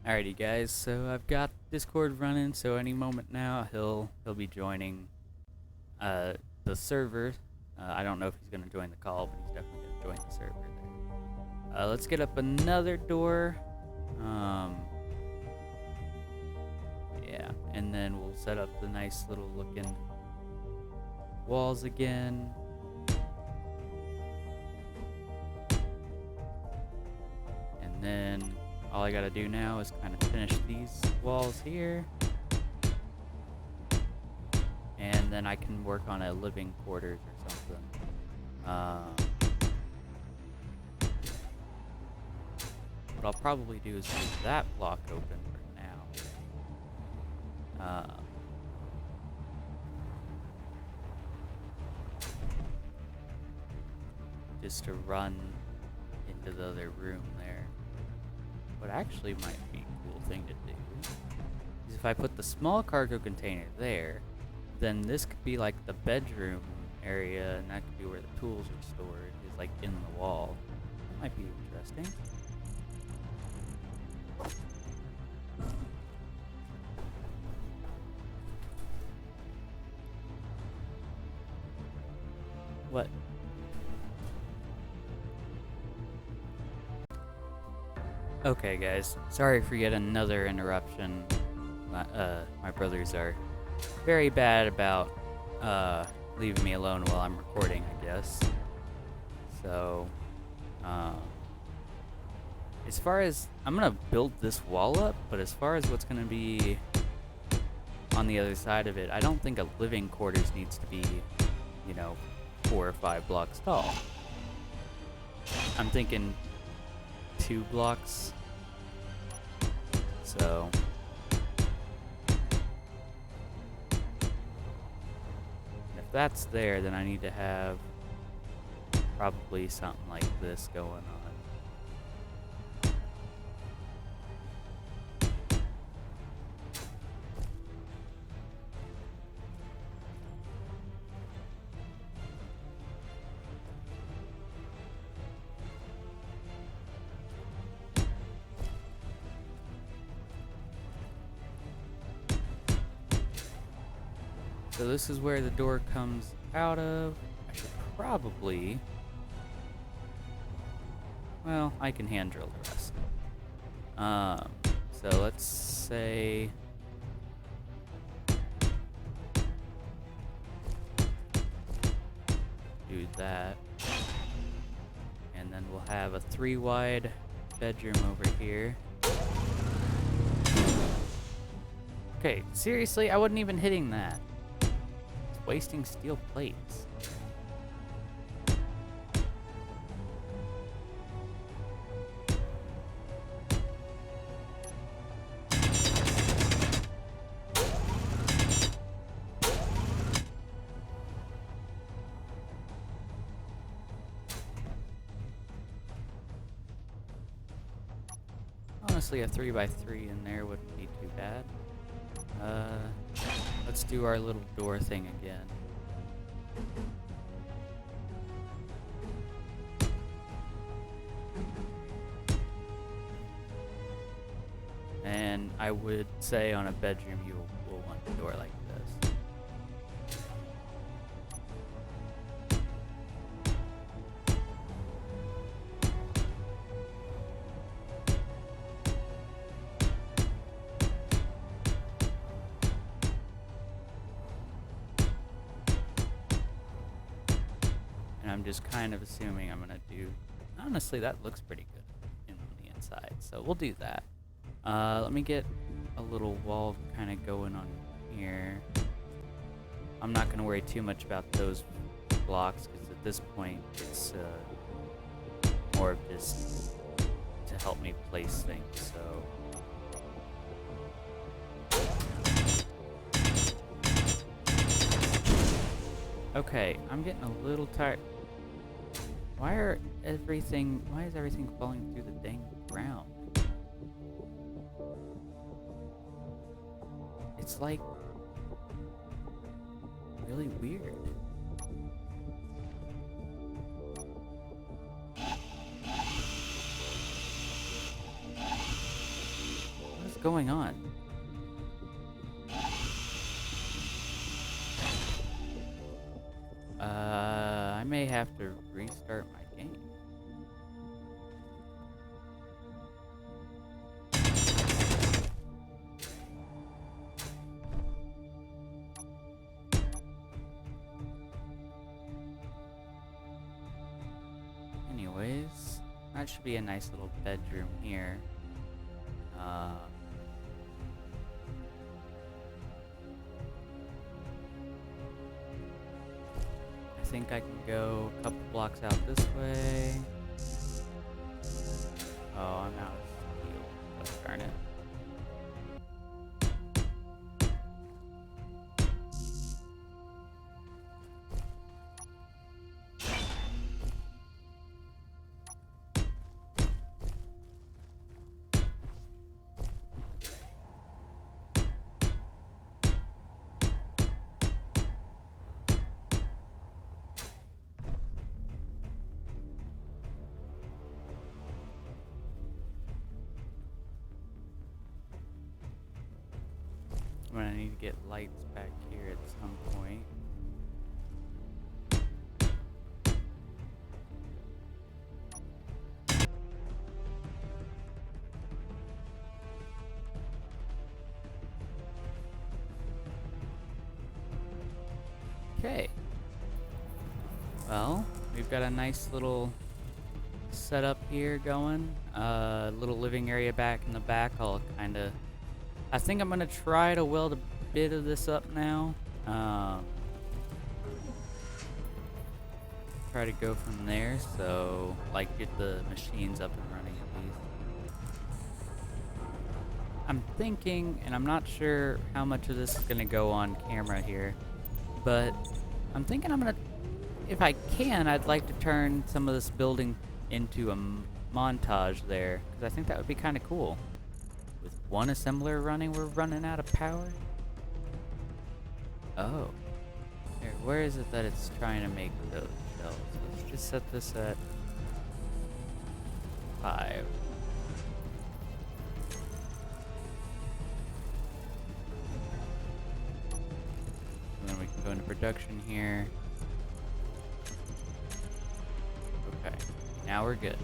Alrighty guys, so I've got Discord running, so any moment now he'll be joining the server. I don't know if he's gonna join the call, but he's definitely gonna join the server there. Let's get up another door. Yeah, and then we'll set up the nice little looking walls again. And then all I gotta do now is kind of finish these walls here. And then I can work on a living quarters or something. What I'll probably do is leave that block open for now. Just to run into the other room there. What actually might be a cool thing to do is if I put the small cargo container there, then this could be like the bedroom area, and that could be where the tools are stored, is like in the wall. That might be interesting. What? Okay guys, sorry for yet another interruption. My brothers are very bad about leaving me alone while I'm recording, I guess. So, as far as, I'm gonna build this wall up, but as far as what's gonna be on the other side of it, I don't think a living quarters needs to be, you know, 4 or 5 blocks tall. I'm thinking 2 blocks. So if that's there, then I need to have probably something like this going on. so this is where the door comes out of. I should probably... Well, I can hand drill the rest. So let's say... do that. And then we'll have a 3-wide bedroom over here. Okay, seriously, I wasn't even hitting that. It's wasting steel plates. Honestly, a 3x3 in there wouldn't be too bad. Let's do our little door thing again. And I would say on a bedroom you will want a door like this. I'm just kind of assuming I'm gonna do... Honestly, that looks pretty good in the inside, so we'll do that. Let me get a little wall kind of going on here. I'm not gonna worry too much about those blocks, because at this point it's more of just to help me place things, so... Okay, I'm getting a little tired. Why is everything falling through the dang ground? It's like really weird. What is going on? I may have to restart my game. Anyways, that should be a nice little bedroom here. I think I can go a couple blocks out this way. Oh, I'm out of steel. Oh, darn it. I'm gonna need to get lights back here at some point. Okay. Well, we've got a nice little setup here going. Little living area back in the back. I think I'm gonna try to weld a bit of this up now. Try to go from there, so like get the machines up and running at least. I'm thinking, and I'm not sure how much of this is gonna go on camera here, but I'm thinking if I can, I'd like to turn some of this building into a montage there, because I think that would be kind of cool. With one assembler running, we're running out of power. Oh. Here, where is it that it's trying to make those shells? Let's just set this at 5. And then we can production here. Okay, now we're good.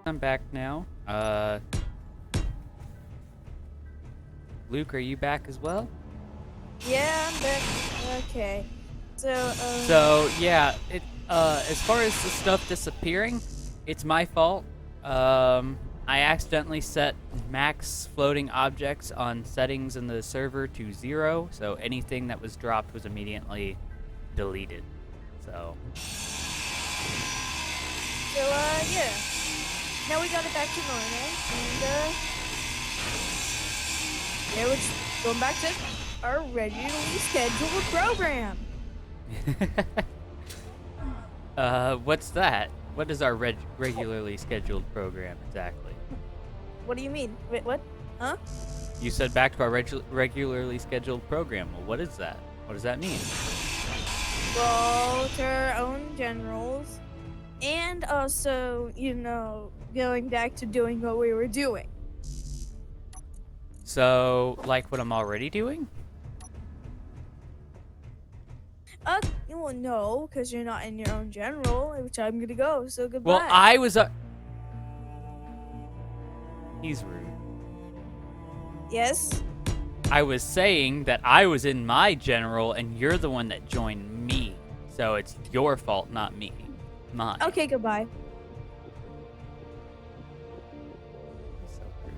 I'm back now. Luke, are you back as well? Yeah, I'm back. Okay. So yeah, as far as the stuff disappearing, it's my fault. I accidentally set max floating objects on settings in the server to 0, so anything that was dropped was immediately deleted. So yeah. Now we got it back to normal, and yeah, we're just going back to our regularly scheduled program. What's that? What is our regularly scheduled program exactly? What do you mean? Wait, what? Huh? You said back to our regularly scheduled program. Well, what is that? What does that mean? Well, to our own generals, and also, going back to doing what we were doing. So, like what I'm already doing? Well, no, because you're not in your own general, which I'm gonna go, so goodbye. Well, I was He's rude. Yes? I was saying that I was in my general and you're the one that joined me. So it's your fault, not me. Mine. Okay, goodbye. So rude.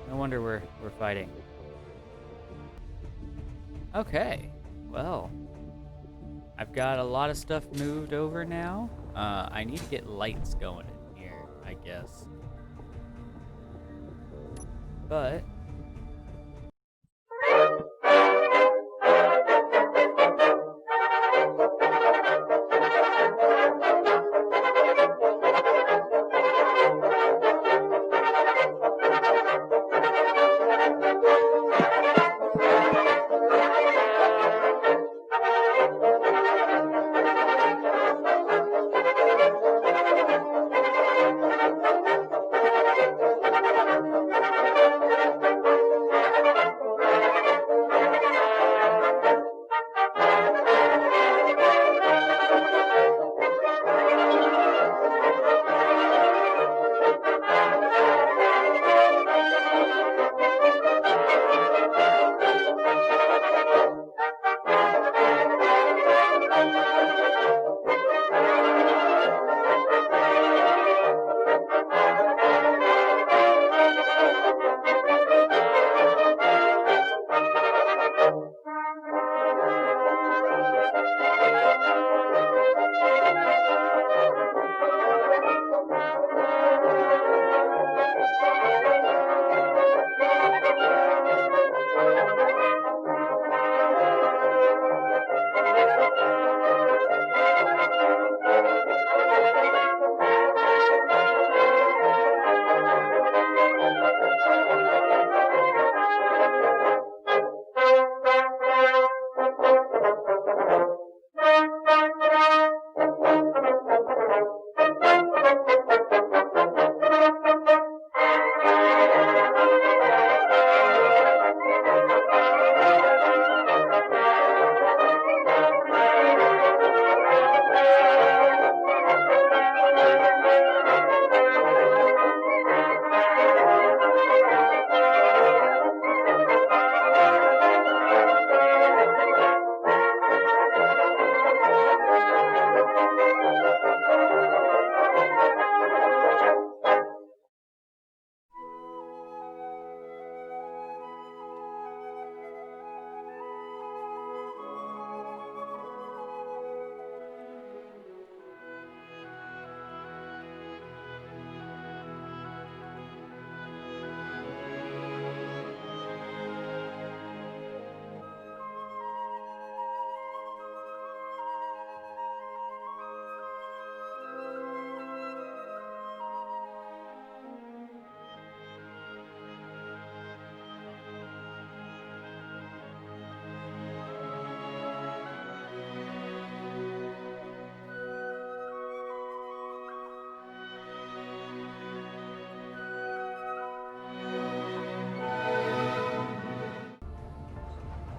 No wonder we're fighting. Okay, well, I've got a lot of stuff moved over now. I need to get lights going in here, I guess. But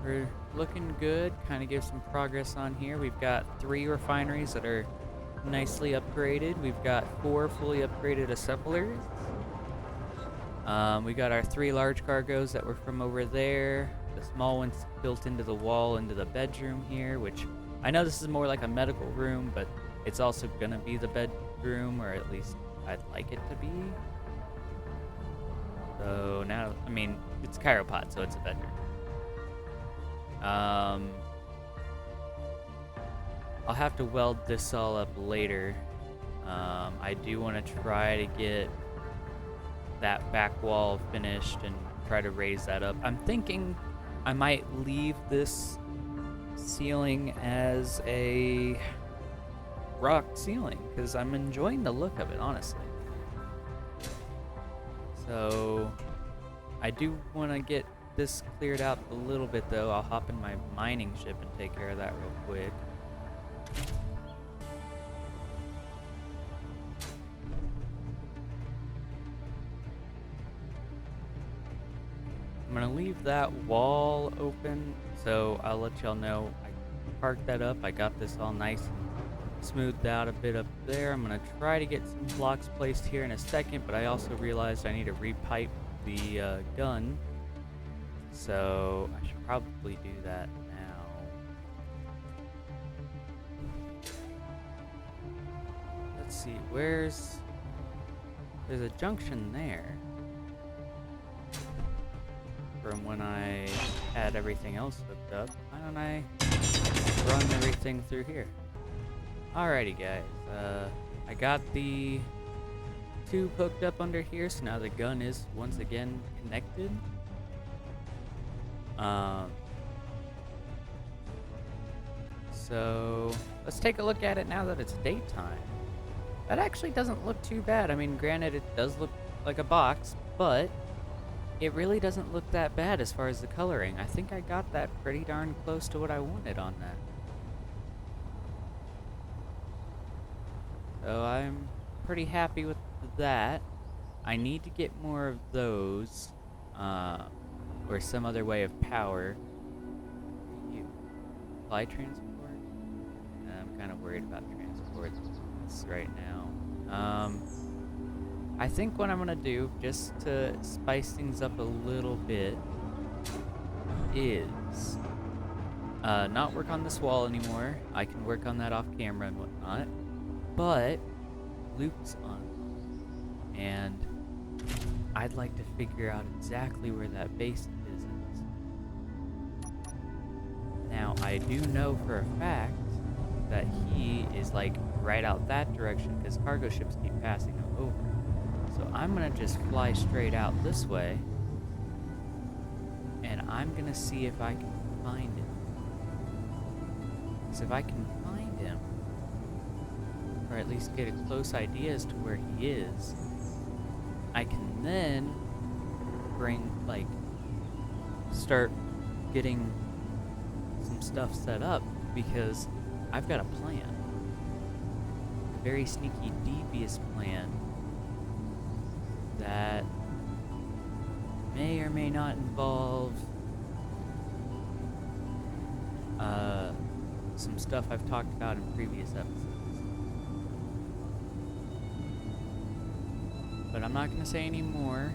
we're looking good. Kind of give some progress on here. We've got 3 refineries that are nicely upgraded. We've got 4 fully upgraded assemblers. We got our 3 large cargoes that were from over there. The small one's built into the wall into the bedroom here, which I know this is more like a medical room, but it's also gonna be the bedroom, or at least I'd like it to be. So now, I mean, it's chiropod, so it's a bedroom. I'll have to weld this all up later. I do want to try to get that back wall finished and try to raise that up. I'm thinking I might leave this ceiling as a rock ceiling because I'm enjoying the look of it, honestly. So I do want to get this cleared out a little bit, though. I'll hop in my mining ship and take care of that real quick. I'm gonna leave that wall open, so I'll let y'all know I parked that up. I got this all nice and smoothed out a bit up there. I'm gonna try to get some blocks placed here in a second, but I also realized I need to repipe the gun, so I should probably do that now. Let's see, there's a junction there from when I had everything else hooked up. Why don't I run everything through here? Alrighty, guys. I got the tube hooked up under here, so now the gun is once again connected. So let's take a look at it now that it's daytime. That actually doesn't look too bad. I mean, granted, it does look like a box, but it really doesn't look that bad as far as the coloring. I think I got that pretty darn close to what I wanted on that. So I'm pretty happy with that. I need to get more of those, or some other way of power. Fly transport? I'm kind of worried about transport right now. I think what I'm gonna do, just to spice things up a little bit, is not work on this wall anymore. I can work on that off camera and whatnot, but Luke's on, and I'd like to figure out exactly where that base is. Now, I do know for a fact that he is like right out that direction because cargo ships keep passing him over. So I'm gonna just fly straight out this way, and I'm gonna see if I can find him. Because if I can find him, or at least get a close idea as to where he is, I can then start getting some stuff set up, because I've got a plan. A very sneaky, devious plan that may or may not involve some stuff I've talked about in previous episodes. But I'm not going to say any more.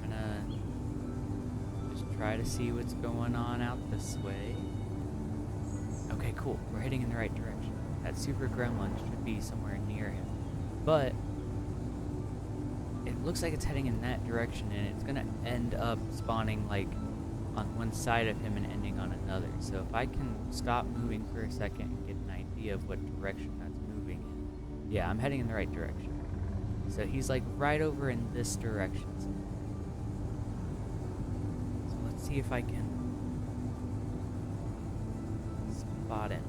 I'm going to just try to see what's going on out this way. Okay, cool. We're heading in the right direction. That super gremlin should be somewhere near him. But it looks like it's heading in that direction, and it's going to end up spawning like on one side of him and ending on another. So if I can stop moving for a second and get an idea of what direction that's moving in. Yeah, I'm heading in the right direction. So he's like right over in this direction. So let's see if I can spot him.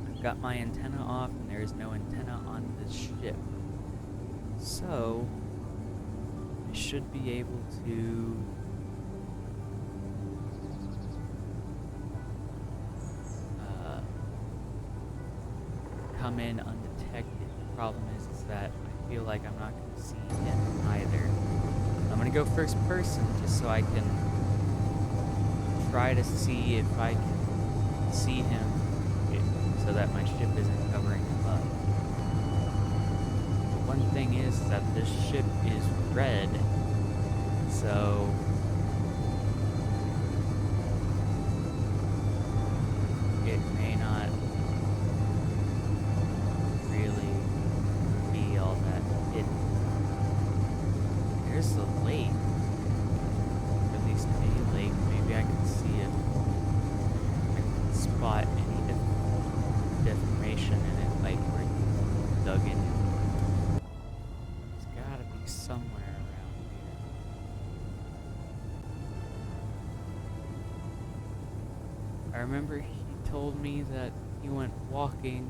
I've got my antenna off, and there is no antenna on this ship. So I should be able to come in undetected. The problem is that I feel like I'm not going to see him either. I'm going to go first person just so I can try to see if I can see him so that my ship isn't covering him up. One thing is that this ship is red, so it may not really be all that hidden. There's the lake. At least a lake. Maybe I can see it. I can spot any deformation in it, like where you dug in. It's gotta be somewhere around here. I remember he told me that he went walking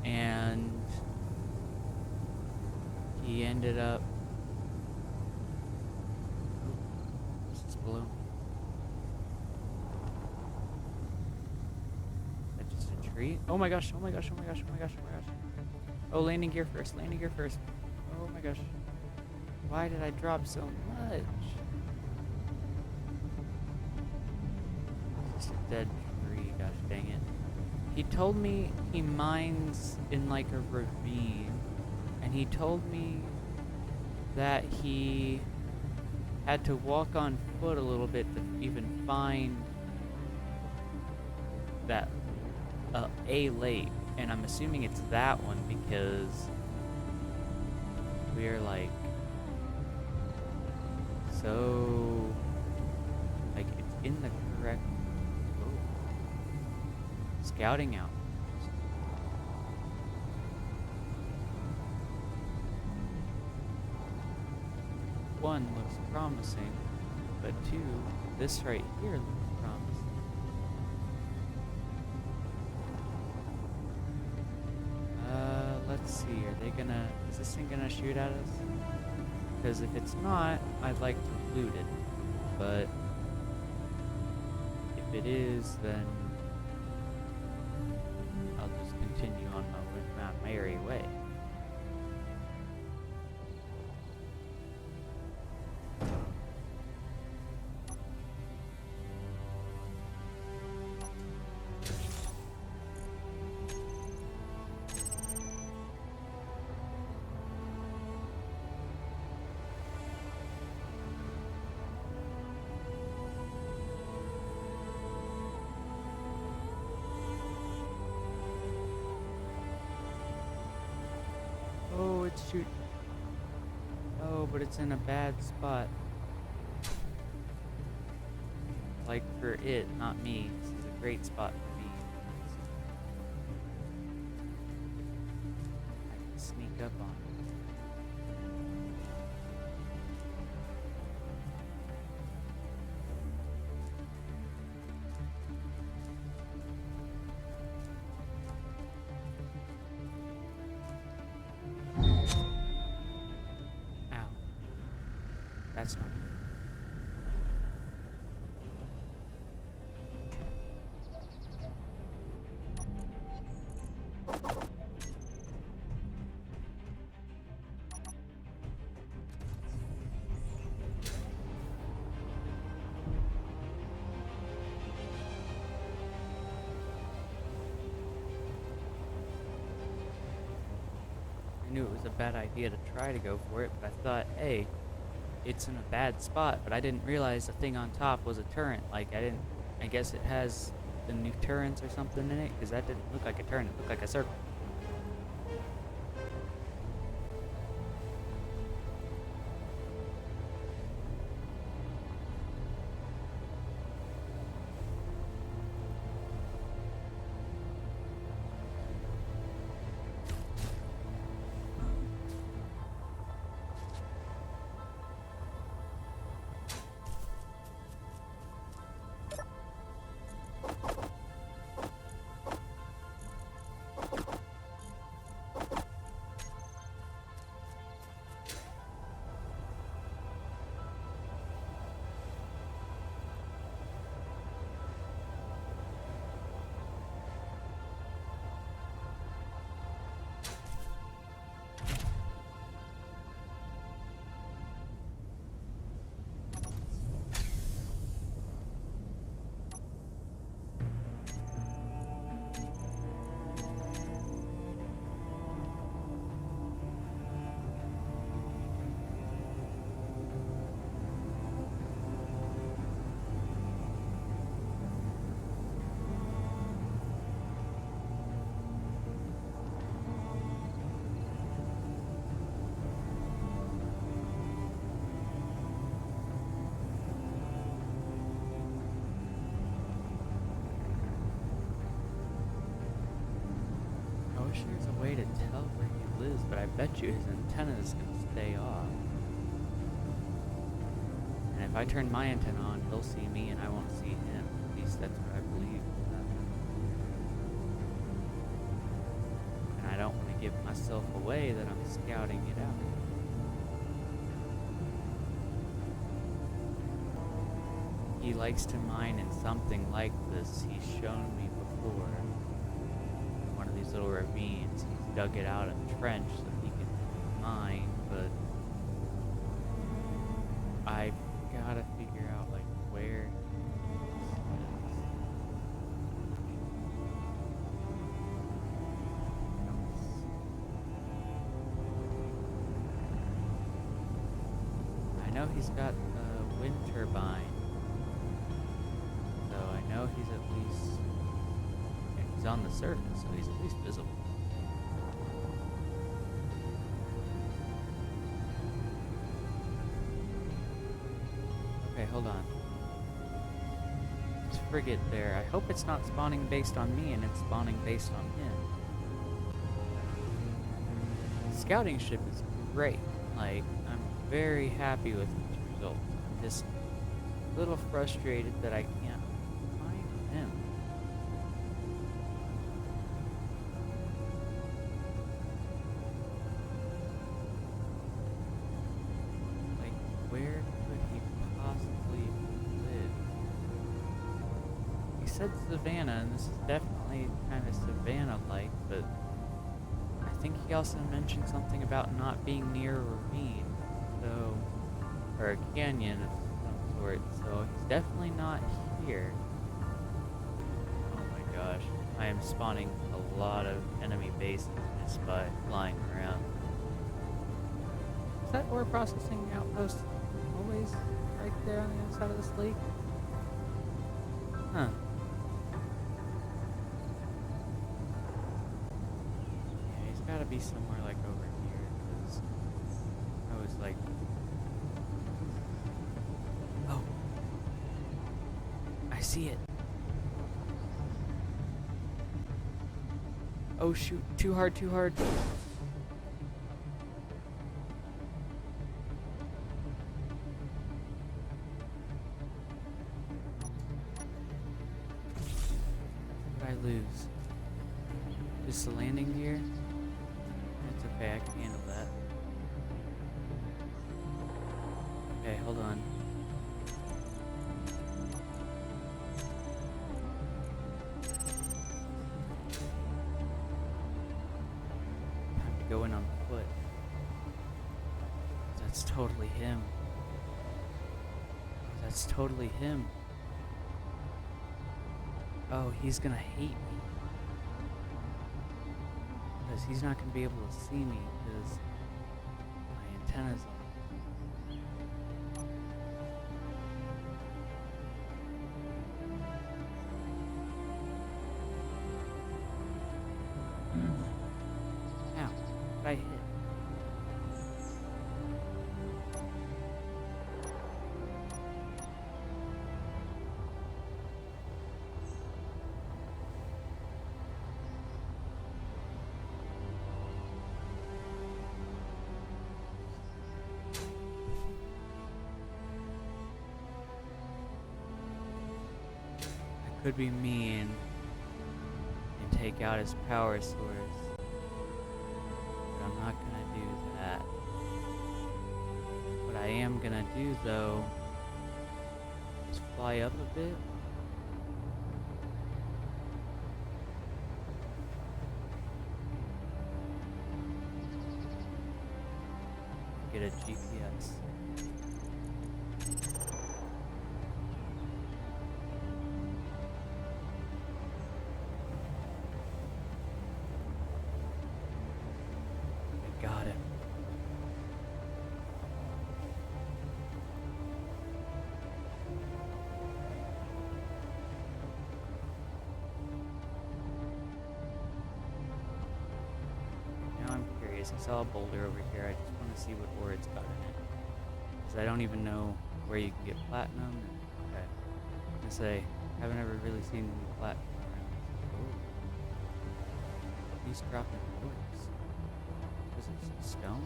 and he ended up. This is below me. Is that just a tree? Oh my gosh, oh my gosh, oh my gosh, oh my gosh, oh my gosh. Oh, landing gear first, landing gear first. Oh my gosh. Why did I drop so much? It's just a dead tree, gosh dang it. He told me he mines in like a ravine, and he told me that he had to walk on foot a little bit to even find that a lake, and I'm assuming it's that one because we're like so like it's in the correct scouting out. One looks promising, but two, this right here looks promising. Let's see, is this thing gonna shoot at us? Because if it's not, I'd like to loot it, but if it is, then I'll just continue on my merry way. Oh, it's shooting. Oh, but it's in a bad spot. Like for it, not me. This is a great spot for me. I can sneak up on it. Ow. That's not. I knew it was a bad idea to try to go for it, but I thought, hey, it's in a bad spot, but I didn't realize the thing on top was a turret. Like, I guess it has the new turrets or something in it, because that didn't look like a turret, it looked like a circle. is, but I bet you his antenna is going to stay off. And if I turn my antenna on, he'll see me and I won't see him. At least that's what I believe will happen. And I don't want to give myself away that I'm scouting it out. He likes to mine in something like this. He's shown me before. One of these little ravines. He's dug it out a trench so he can mine, but I've gotta figure out like where I know he's got a wind turbine. So I know he's at least, he's on the surface, so he's at least visible. Okay, hold on. This frigate there, I hope it's not spawning based on me and it's spawning based on him. The scouting ship is great. Like, I'm very happy with its results. I'm just a little frustrated that I can't find him. Like, where could he possibly live? He said savannah, and this is definitely kind of savannah-like, but I think he also mentioned something about not being near a ravine, so, or a canyon of some sort, so he's definitely not here. Oh my gosh, I am spawning a lot of enemy bases just by flying around. Is that ore processing outpost always right there on the other side of this lake? Huh. Yeah, he's gotta be somewhere like over here, because I was like, oh, I see it. Oh shoot, too hard, too hard. What did I lose? Just the landing gear? It's okay, I can handle that. Okay, hold on. Time to go in on foot. That's totally him. That's totally him. Oh, he's gonna hate me. Because he's not gonna be able to see me because my antenna's on. Ow, what did I hit? Could be mean and take out his power source, but I'm not gonna do that. What I am gonna do though is fly up a bit. Get a GPS. Got it. Now I'm curious. I saw a boulder over here. I just want to see what ore it's got in it. Because I don't even know where you can get platinum. Okay. I'm gonna say, I haven't ever really seen any platinum around. Oh. He's dropping ores. Is it stone?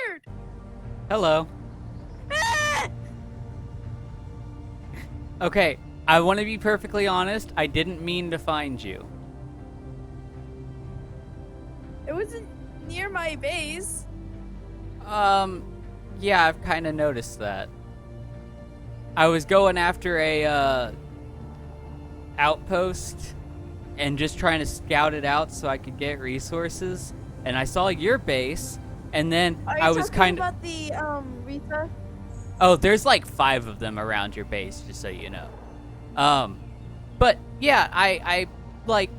Weird. Hello. Ah! Okay, I want to be perfectly honest. I didn't mean to find you. It wasn't near my base. Yeah, I've kind of noticed that. I was going after a outpost and just trying to scout it out so I could get resources, and I saw your base, and then Are you I was talking kind of about the Rita? Oh, there's like 5 of them around your base, just so you know. But yeah, I like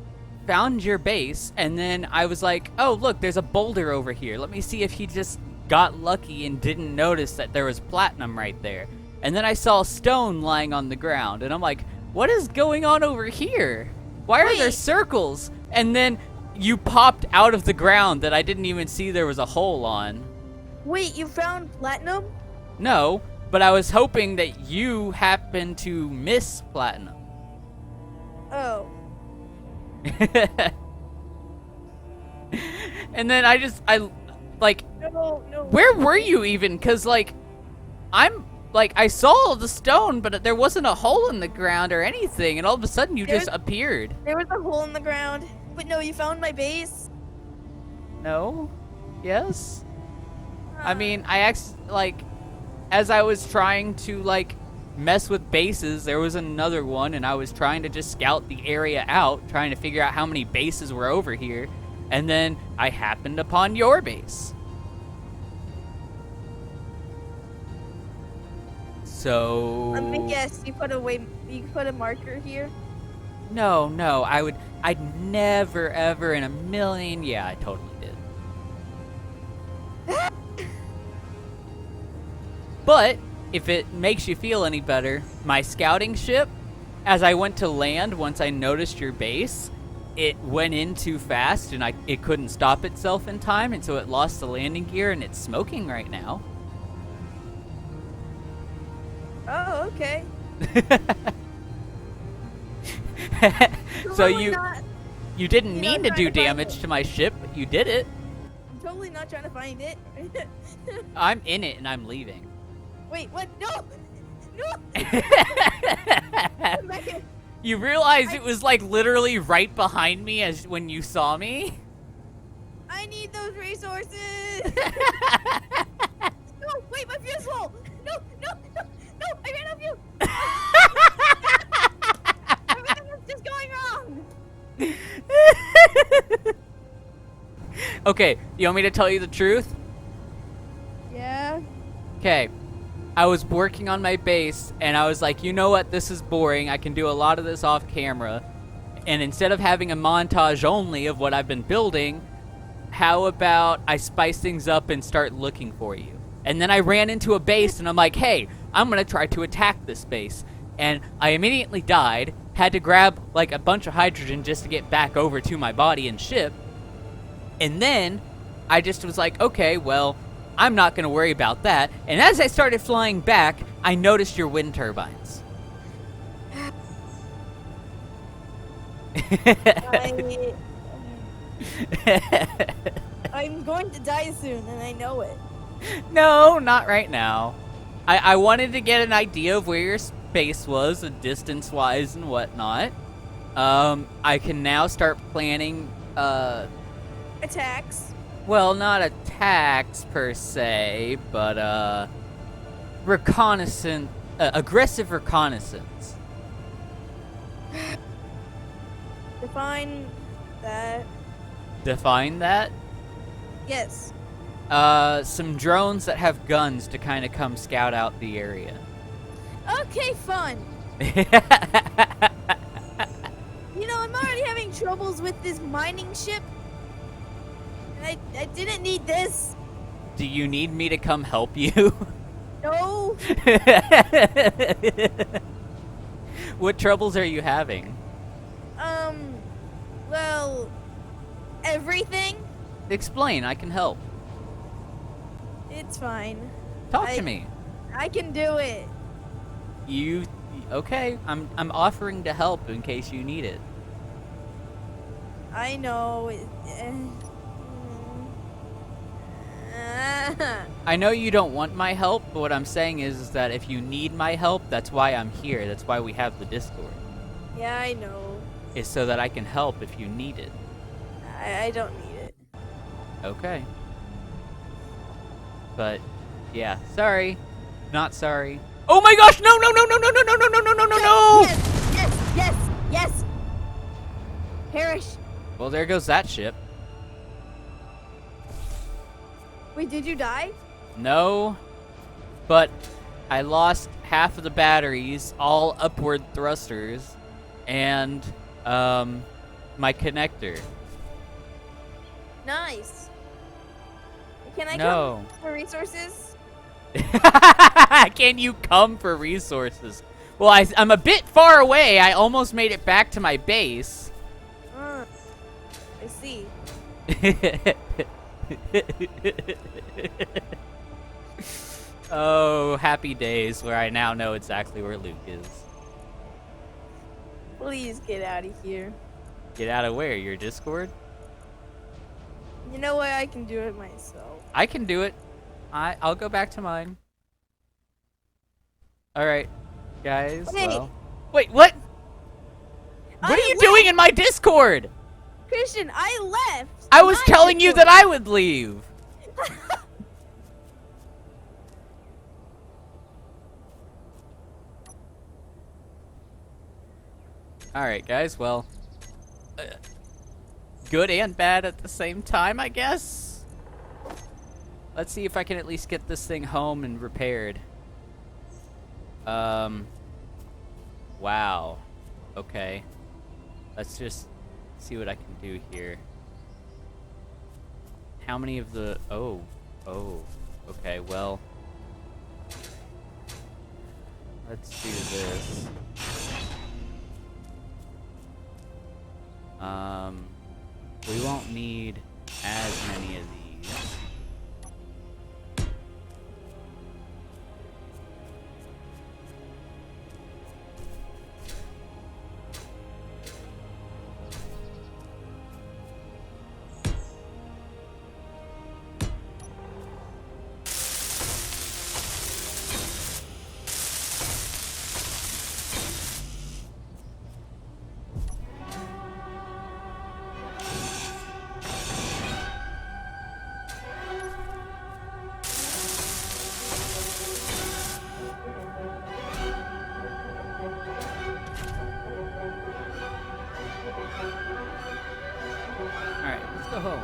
found your base, and then I was like, oh look, there's a boulder over here. Let me see if he just got lucky and didn't notice that there was platinum right there. And then I saw stone lying on the ground, and I'm like, what is going on over here? Why are there Wait. circles? And then you popped out of the ground that I didn't even see there was a hole on. Wait, you found platinum? No, but I was hoping that you happened to miss platinum. Oh. And then I like, No. where were you even? Cause like, I saw the stone, but there wasn't a hole in the ground or anything, and all of a sudden you just appeared. There was a hole in the ground. But no, you found my base? No? Yes? I mean, as I was trying to like mess with bases, there was another one, and I was trying to just scout the area out, trying to figure out how many bases were over here, and then I happened upon your base. So Let me guess, you put a marker here? No, I'd never ever in a million, yeah, I totally did. But if it makes you feel any better, my scouting ship, as I went to land, once I noticed your base, it went in too fast and it couldn't stop itself in time, and so it lost the landing gear, and it's smoking right now. Oh, okay. So Totally you not, didn't you know, mean to trying do to find damage it. to my ship, but you did it. I'm totally not trying to find it. I'm in it and I'm leaving. Wait, what? No! No! Come back here. You realize it was like literally right behind me as when you saw me? I need those resources! No, wait, my fuse hole! No! I ran off you! Everything is just going wrong! Okay, you want me to tell you the truth? Yeah? Okay. I was working on my base, and I was like, you know what, this is boring. I can do a lot of this off camera. And instead of having a montage only of what I've been building, how about I spice things up and start looking for you? And then I ran into a base, and I'm like, hey, I'm going to try to attack this base. And I immediately died, had to grab like a bunch of hydrogen just to get back over to my body and ship. And then I just was like, okay, well, I'm not going to worry about that. And as I started flying back, I noticed your wind turbines. I'm going to die soon, and I know it. No, not right now. I wanted to get an idea of where your space was, distance-wise and whatnot. I can now start planning attacks. Well, not attacks per se, but reconnaissance, aggressive reconnaissance. Define that. Define that? Yes. Some drones that have guns to kind of come scout out the area. Okay, fun. You know, I'm already having troubles with this mining ship. And I didn't need this. Do you need me to come help you? No. What troubles are you having? Well, everything. Explain, I can help. It's fine. Talk to me. I can do it. Okay, I'm offering to help in case you need it. I know. I know you don't want my help, but what I'm saying is that if you need my help, that's why I'm here. That's why we have the Discord. Yeah, I know. Is so that I can help if you need it. I don't need it. Okay. But yeah, sorry. Not sorry. Oh my gosh, no no no no no no no no no no no no no! Yes, yes, yes, yes. Perish. Well, there goes that ship. Wait, did you die? No. But I lost half of the batteries, all upward thrusters, and my connector. Nice. Can I No. come for resources? Can you come for resources? Well, I'm a bit far away. I almost made it back to my base. I see. Oh, happy days where I now know exactly where Luke is. Please get out of here. Get out of where? Your Discord? You know what? I can do it myself. I can do it. I'll go back to mine. Alright, guys. Wait. Well. Wait, what? What are you doing in my Discord? Christian, I left. I was My telling you Discord. that I would leave. Alright, guys, well. Good and bad at the same time, I guess? Let's see if I can at least get this thing home and repaired. Wow. Okay. Let's just see what I can do here. How many of the... Oh. Okay, well... Let's do this. We won't need as many of these. Alright, let's go home.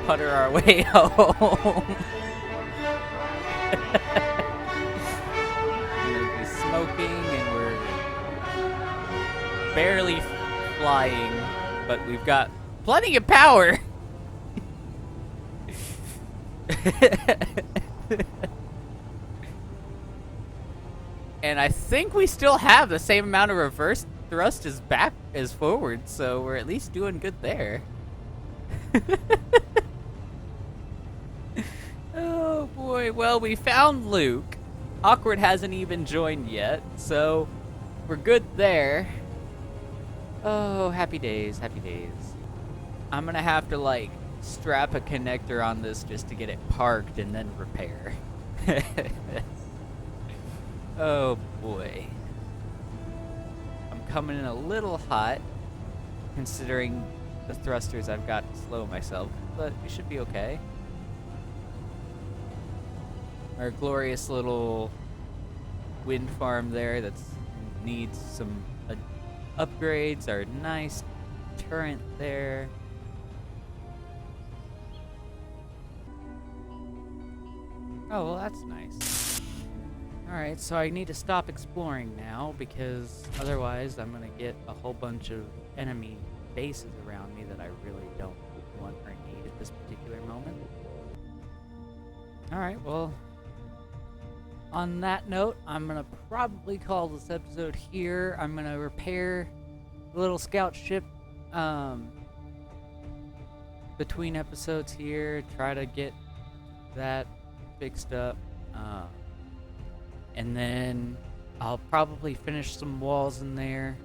Putter our way home. We're gonna be smoking and we're barely flying, but we've got plenty of power. And I think we still have the same amount of reverse thrust as back as forward, so we're at least doing good there. Oh boy, well, we found Luke. Awkward hasn't even joined yet, so we're good there. Oh, happy days, happy days. I'm gonna have to, like, strap a connector on this just to get it parked and then repair. Oh boy. I'm coming in a little hot considering the thrusters I've got to slow myself, but we should be okay. Our glorious little wind farm there that needs some upgrades, our nice turret there. Oh, well, that's nice. Alright, so I need to stop exploring now because otherwise I'm gonna get a whole bunch of enemy bases around me that I really don't want or need at this particular moment. Alright, well, on that note, I'm gonna probably call this episode here. I'm gonna repair the little scout ship between episodes here, try to get that fixed up, and then I'll probably finish some walls in there.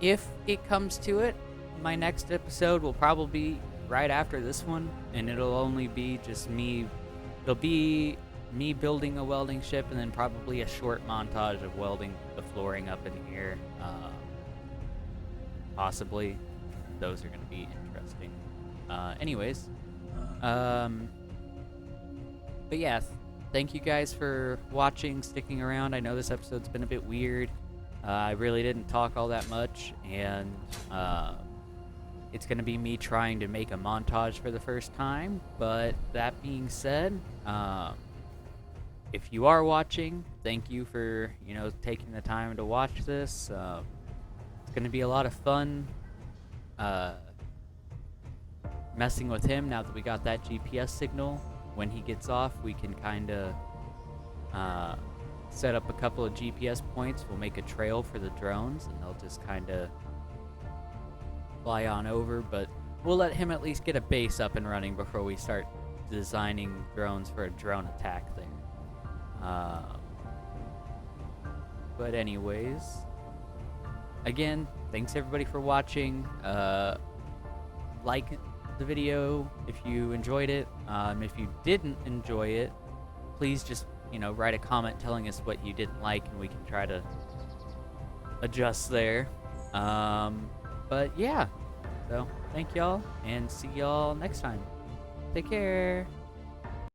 If it comes to it, my next episode will probably be right after this one, and it'll only be just me. It'll be me building a welding ship, and then probably a short montage of welding the flooring up in here. Possibly. Those are going to be interesting. Anyways. But yeah, thank you guys for watching, sticking around. I know this episode's been a bit weird. I really didn't talk all that much, and it's going to be me trying to make a montage for the first time. But that being said, if you are watching, thank you for, taking the time to watch this. It's going to be a lot of fun messing with him now that we got that GPS signal. When he gets off, we can kind of set up a couple of GPS points. We'll make a trail for the drones, and they'll just kind of fly on over. But we'll let him at least get a base up and running before we start designing drones for a drone attack there. But anyways, again, thanks everybody for watching. Like the video if you enjoyed it. If you didn't enjoy it, please just write a comment telling us what you didn't like, and we can try to adjust there. But yeah, so thank y'all, and see y'all next time. Take care.